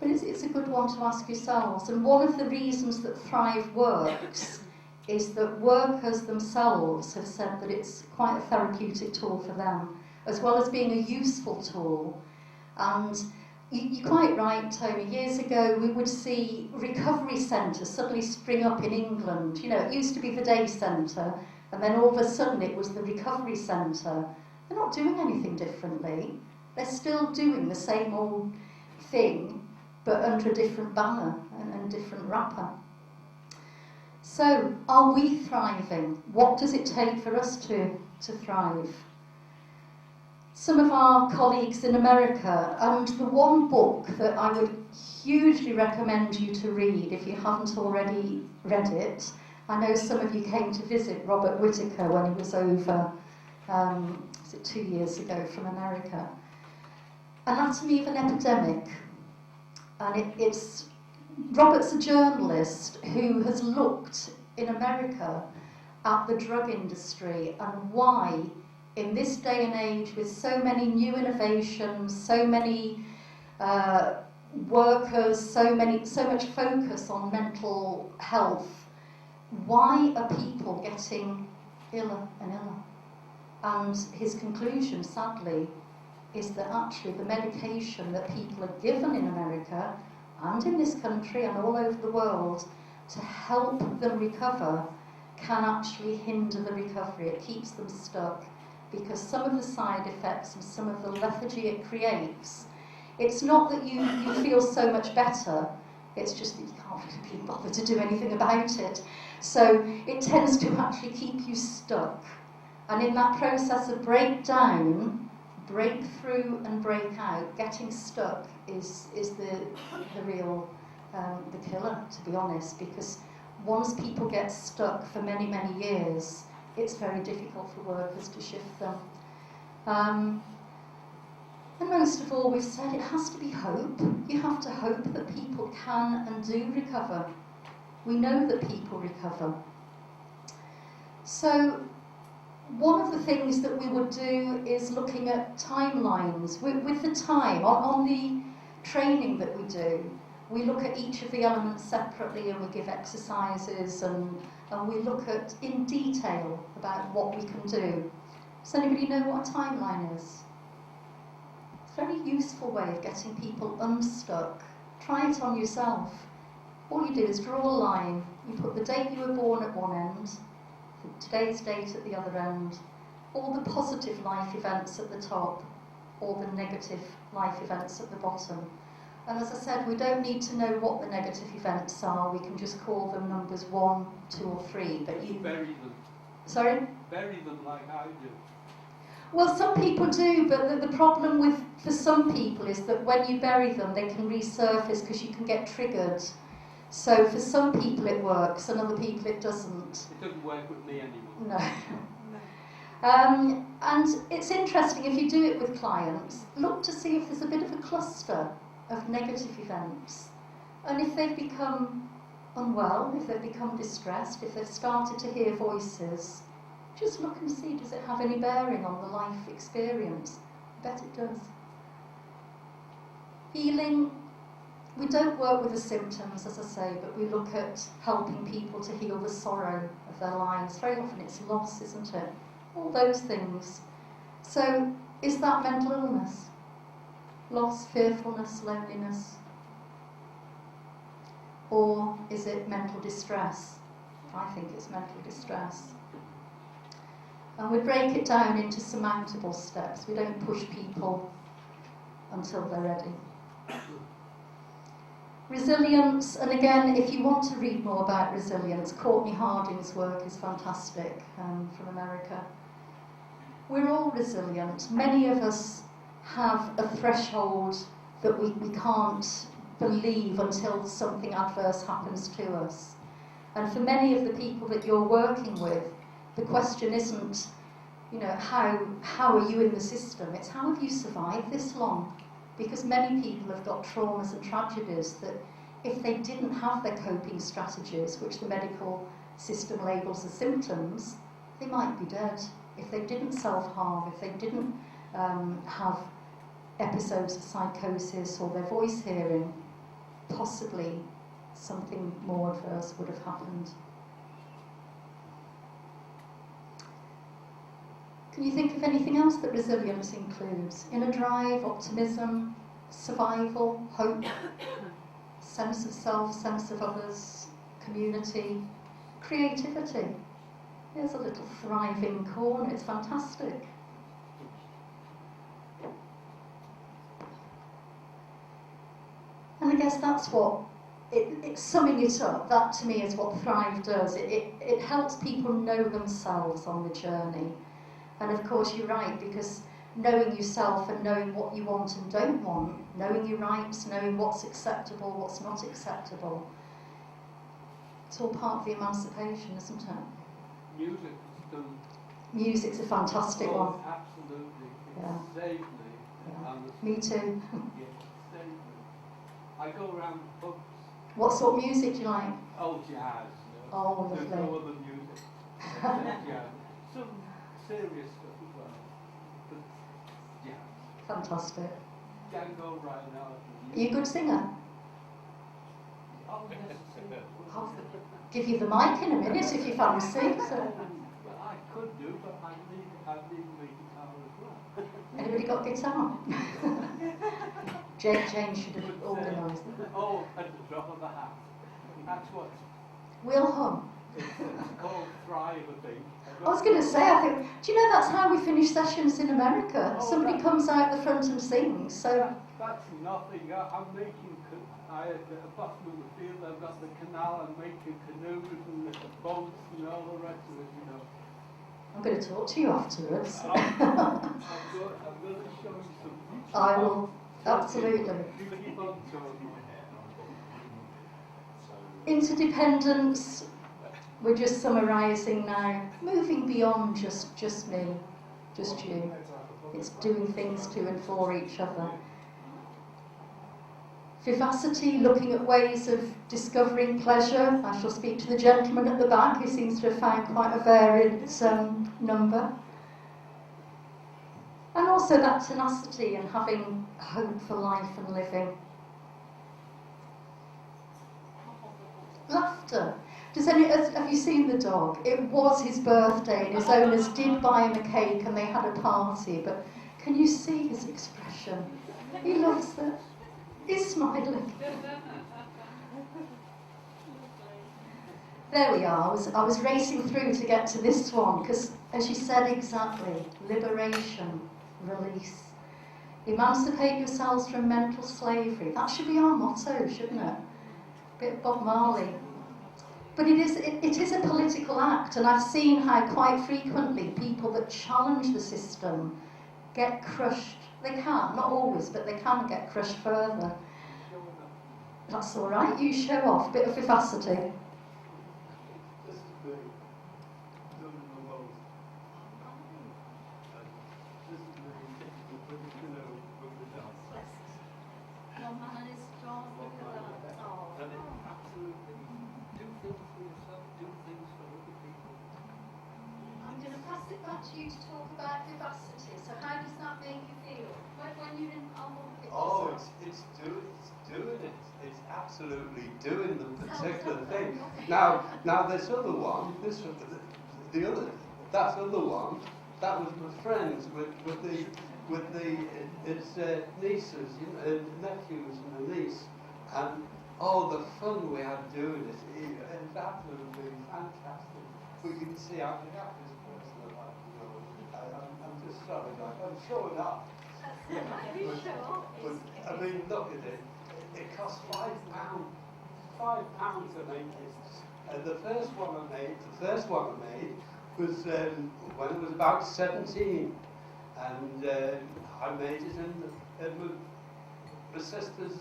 But it's a good one to ask yourselves. And one of the reasons that Thrive works is that workers themselves have said that it's quite a therapeutic tool for them, as well as being a useful tool. And you're quite right, Tony. Years ago, we would see recovery centres suddenly spring up in England. You know, it used to be the day centre, and then all of a sudden it was the recovery centre. They're not doing anything differently. They're still doing the same old thing, but under a different banner and different wrapper. So, are we thriving? What does it take for us to thrive? Some of our colleagues in America, and the one book that I would hugely recommend you to read if you haven't already read it, I know some of you came to visit Robert Whittaker when he was over, 2 years ago from America. Anatomy of an Epidemic. And Robert's a journalist who has looked in America at the drug industry and why, in this day and age, with so many new innovations, so many workers, so much focus on mental health, why are people getting iller and iller? And his conclusion, sadly, is that actually the medication that people are given in America and in this country and all over the world to help them recover can actually hinder the recovery. It keeps them stuck because some of the side effects and some of the lethargy it creates, it's not that you feel so much better, it's just that you can't really be bothered to do anything about it. So it tends to actually keep you stuck. And in that process of breakdown, break through and break out, getting stuck is the real the killer, to be honest, because once people get stuck for many, many years, it's very difficult for workers to shift them. And most of all, we've said it has to be hope. You have to hope that people can and do recover. We know that people recover. So one of the things that we would do is looking at timelines. With the time, on the training that we do, we look at each of the elements separately and we give exercises and we look at in detail about what we can do. Does anybody know what a timeline is? It's a very useful way of getting people unstuck. Try it on yourself. All you do is draw a line. You put the date you were born at one end, today's date at the other end, all the positive life events at the top, all the negative life events at the bottom. And as I said, we don't need to know what the negative events are. We can just call them numbers 1, 2 or 3. But you bury them. Sorry? Bury them like I do. Well, some people do, but the problem with for some people is that when you bury them, they can resurface because you can get triggered. So for some people it works, and other people it doesn't. It doesn't work with me anymore. No. And it's interesting, if you do it with clients, look to see if there's a bit of a cluster of negative events. And if they've become unwell, if they've become distressed, if they've started to hear voices, just look and see, does it have any bearing on the life experience? I bet it does. Healing, we don't work with the symptoms, as I say, but we look at helping people to heal the sorrow of their lives. Very often it's loss, isn't it? All those things. So, is that mental illness? Loss, fearfulness, loneliness? Or is it mental distress? I think it's mental distress. And we break it down into surmountable steps. We don't push people until they're ready. Resilience, and again, if you want to read more about resilience, Courtney Harding's work is fantastic, from America. We're all resilient. Many of us have a threshold that we can't believe until something adverse happens to us. And for many of the people that you're working with, the question isn't, how are you in the system? It's how have you survived this long? Because many people have got traumas and tragedies that if they didn't have their coping strategies, which the medical system labels as symptoms, they might be dead. If they didn't self-harm, if they didn't have episodes of psychosis or their voice hearing, possibly something more adverse would have happened. Can you think of anything else that resilience includes? Inner drive, optimism, survival, hope, sense of self, sense of others, community, creativity. There's a little thriving corner, it's fantastic. And I guess that's what, it's summing it up, that to me is what Thrive does. It helps people know themselves on the journey. And of course you're right, because knowing yourself and knowing what you want and don't want, knowing your rights, knowing what's acceptable, what's not acceptable, it's all part of the emancipation, isn't it? Music is done. Music's a fantastic one. Absolutely. It Yeah. saved me. Yeah. And Me too. it saved me. I go around pubs. What sort of music do you like? Oh, jazz. Oh, There's lovely. no other music. Except jazz. Some serious stuff as well. But yeah. Fantastic. Django right now. Are you a good singer? Oh, yes. I'll give you the mic in a minute if you fancy. So. Well, I could do, but I need my guitar as well. Anybody got guitar? Jane should have organised it. Oh, at the drop of a hat. That's what We'll hum. it's called Thrive, I think. I was going to say, I think, do you know that's how we finish sessions in America? Oh, Somebody comes out the front and sings. So That's nothing. I'm making, at the bottom of the field, I've got the canal, I'm making canoes and boats and all the rest of it, I'm going to talk to you afterwards. I'm going to show you some. I will, absolutely. You keep on talking. Interdependence, we're just summarising now, moving beyond just me, just you. It's doing things to and for each other. Vivacity, looking at ways of discovering pleasure. I shall speak to the gentleman at the back who seems to have found quite a varied number. And also that tenacity and having hope for life and living. Laughter. Have you seen the dog? It was his birthday and his owners did buy him a cake and they had a party, but can you see his expression? He loves it. He's smiling. There we are. I was racing through to get to this one because, as you said exactly, liberation, release. Emancipate yourselves from mental slavery. That should be our motto, shouldn't it? Bit of Bob Marley. But it is a political act, and I've seen how quite frequently people that challenge the system get crushed. They can, not always, but they can get crushed further. That's all right, you show off, bit of vivacity. Your man is strong, look at that. Oh. Absolutely. Do things for yourself, do things for other people. I'm going to pass it back to you to talk about vivacity. So how does that make you feel? When you're in Oh, it's doing it. It's absolutely doing the particular thing. Now this other one, that other one, that was my friends with its nieces, nephews and a niece, and the fun we had doing it. It's absolutely fantastic. We can see how happy this person like, I'm just sorry, like, I'm showing up. But I mean, look at it. It cost £5 to make it. The first one I made was when I was about 17, and I made it in my sister's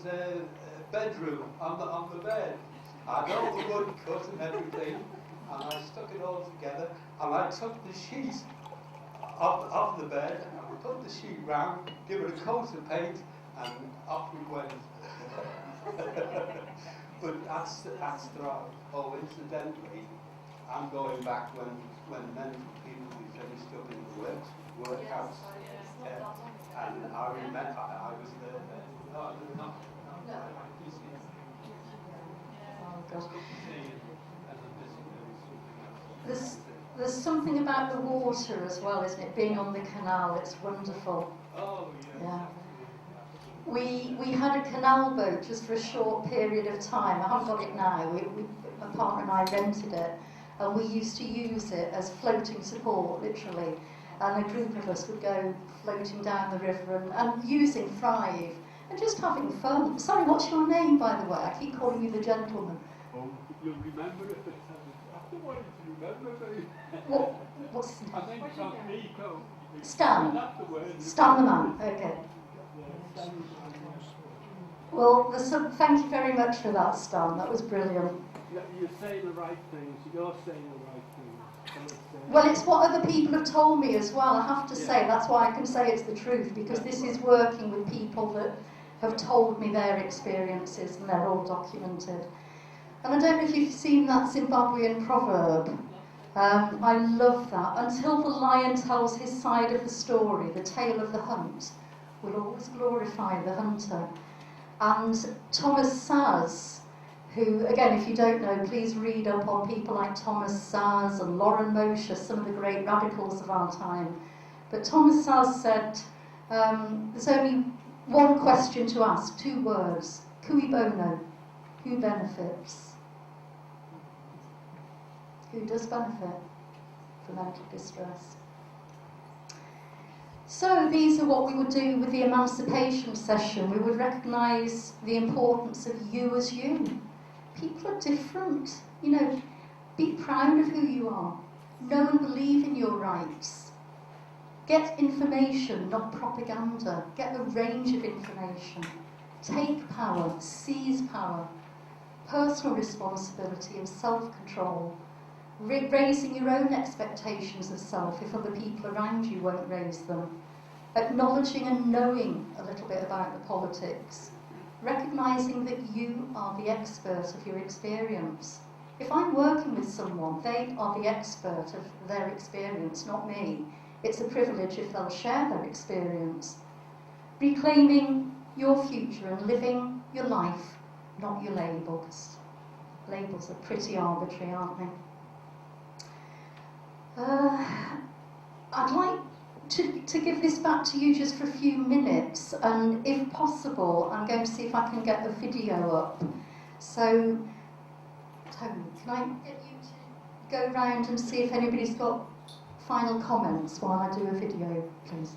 bedroom on the bed. I had all the wood cut and everything, and I stuck it all together, and I took the sheet off the bed, and I put the sheet round, give it a coat of paint, and off we went. But that's Thrive. Oh, incidentally, I'm going back when mental people be finished up in the workhouse. And I remember I was there then. No. There's something about the water as well, isn't it? Being on the canal, it's wonderful. Oh, yeah. We had a canal boat just for a short period of time. I haven't got it now. My partner and I rented it, and we used to use it as floating support, literally. And a group of us would go floating down the river and using Thrive and just having fun. Sorry, what's your name, by the way? I keep calling you the gentleman. Oh, you'll remember it. I don't want you to remember me. What's I think it's on Nico. Stan. That's the word. Stan the man. Okay. Well, thank you very much for that, Stan. That was brilliant. You're saying the right things. You're saying the right things. Well, it's what other people have told me as well, I have to say. That's why I can say it's the truth, because this is working with people that have told me their experiences, and they're all documented. And I don't know if you've seen that Zimbabwean proverb. I love that. Until the lion tells his side of the story, the tale of the hunt will always glorify the hunter. And Thomas Saz, who, again, if you don't know, please read up on people like Thomas Saz and Lauren Mosher, some of the great radicals of our time. But Thomas Saz said, there's only one question to ask, 2 words. Cui bono? Who benefits? Who does benefit from mental distress? So these are what we would do with the emancipation session. We would recognise the importance of you as you. People are different. You know, be proud of who you are. Know and believe in your rights. Get information, not propaganda. Get a range of information. Take power, seize power. Personal responsibility and self-control. Raising your own expectations of self if other people around you won't raise them. Acknowledging and knowing a little bit about the politics. Recognising that you are the expert of your experience. If I'm working with someone, they are the expert of their experience, not me. It's a privilege if they'll share their experience. Reclaiming your future and living your life, not your labels. Labels are pretty arbitrary, aren't they? I'd like to give this back to you just for a few minutes, and if possible, I'm going to see if I can get the video up. So, Tony, can I get you to go round and see if anybody's got final comments while I do a video, please?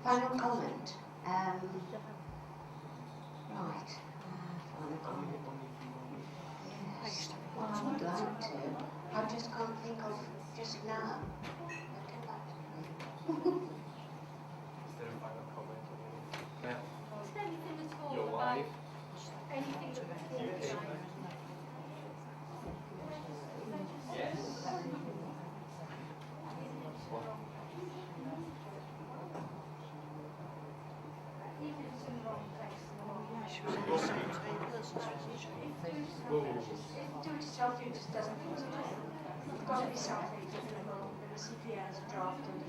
Final comment. Right. Final comment. Yes. Well, I would like to. I just can't think of just now. I'll get back to me. Is there a final comment? Is there anything at all Your about wife? anything that Yes. Do-it-yourself just doesn't continue. There's got to be something different than the CPN's draft and the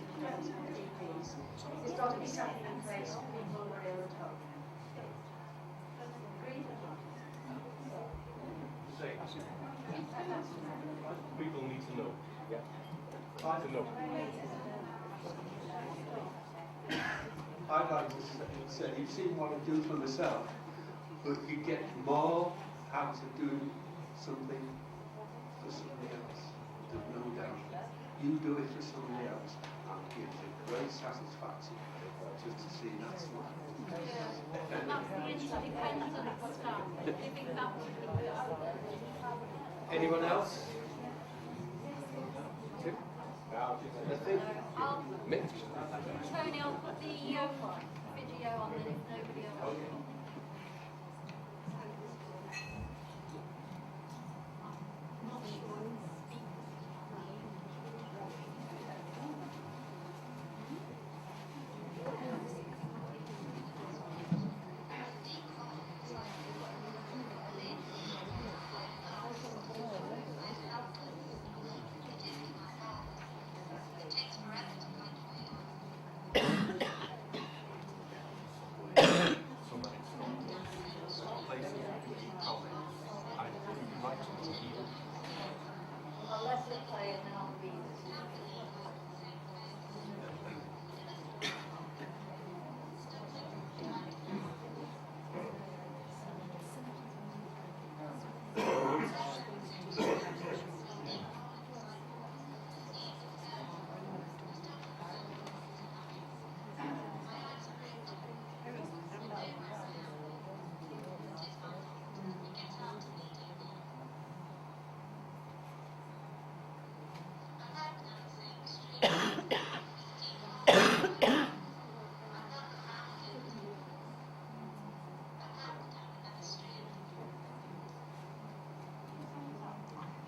GPs. There's got to be something in place for people who are ill at home. Agreed? Say. People need to know. Yeah. To know. I'd like to say, you've seen what I do for myself, but you get more out of doing something for somebody else. There's no doubt. You do it for somebody else, and it gives you great satisfaction just to see that smile. that's the interdependence stuff, giving that to people. Anyone else? Tony, I'll put the video on then if nobody else. Not sure. I'll let it play and then I'll read it.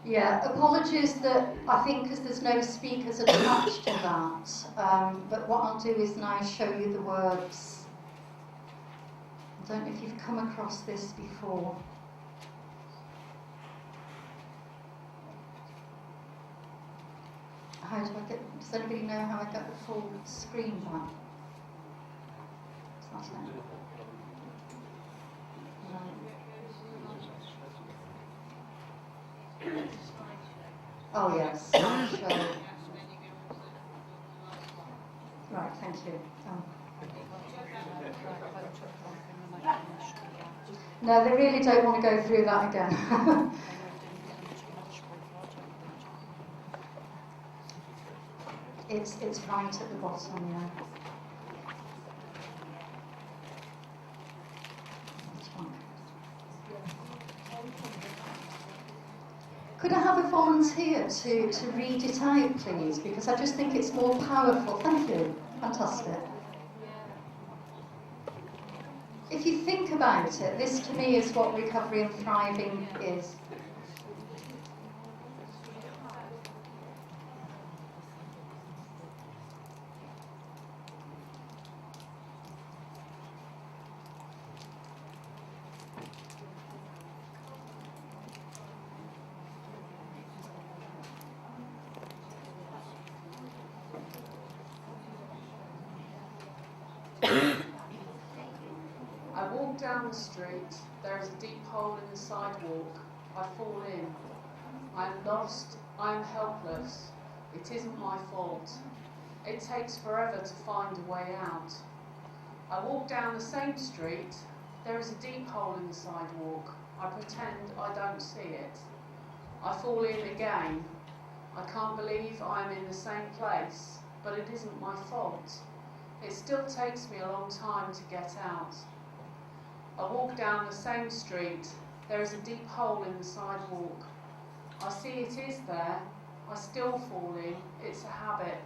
Yeah, apologies that I think because there's no speakers attached to that. But what I'll do is now show you the words. I don't know if you've come across this before. How do I get? Does anybody know how I get the full screen back? Is that it? Oh yes, slideshow. Right, thank you. No, they really don't want to go through that again. It's right at the bottom, yeah. Could I have a volunteer to read it out, please? Because I just think it's more powerful. Thank you. Fantastic. If you think about it, this to me is what recovery and thriving is. I walk down the street, there is a deep hole in the sidewalk, I fall in. I am lost, I am helpless, it isn't my fault. It takes forever to find a way out. I walk down the same street, there is a deep hole in the sidewalk, I pretend I don't see it. I fall in again. I can't believe I am in the same place, but it isn't my fault. It still takes me a long time to get out. I walk down the same street. There is a deep hole in the sidewalk. I see it is there. I still fall in. It's a habit.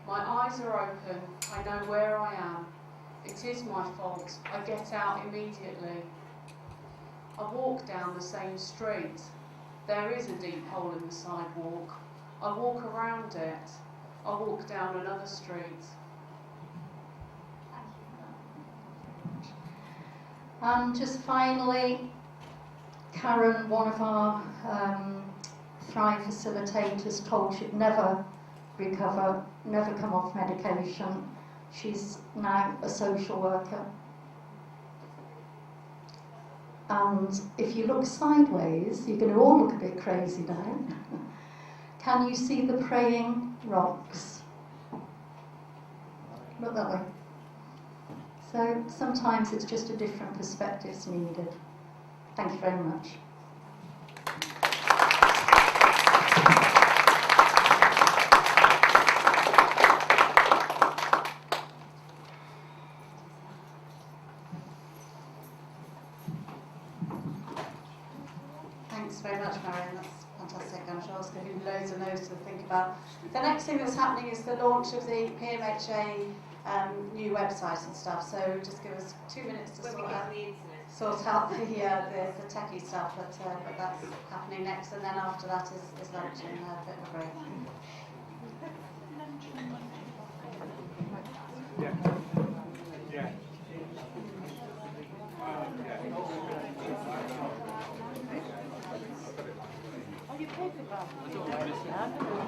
My eyes are open. I know where I am. It is my fault. I get out immediately. I walk down the same street. There is a deep hole in the sidewalk. I walk around it. I walk down another street. And just finally, Karen, one of our Thrive facilitators, told she'd never recover, never come off medication. She's now a social worker. And if you look sideways, you're going to all look a bit crazy now. Can you see the praying rocks? Look that way. So sometimes it's just a different perspective's needed. Thank you very much. Thanks very much, Marion. That's fantastic. I'm sure it's going to be loads and loads to think about. The next thing that's happening is the launch of the PMHA new website and stuff. So just give us 2 minutes to sort out the techie stuff. But that's happening next, and then after that is lunch and a bit of a break.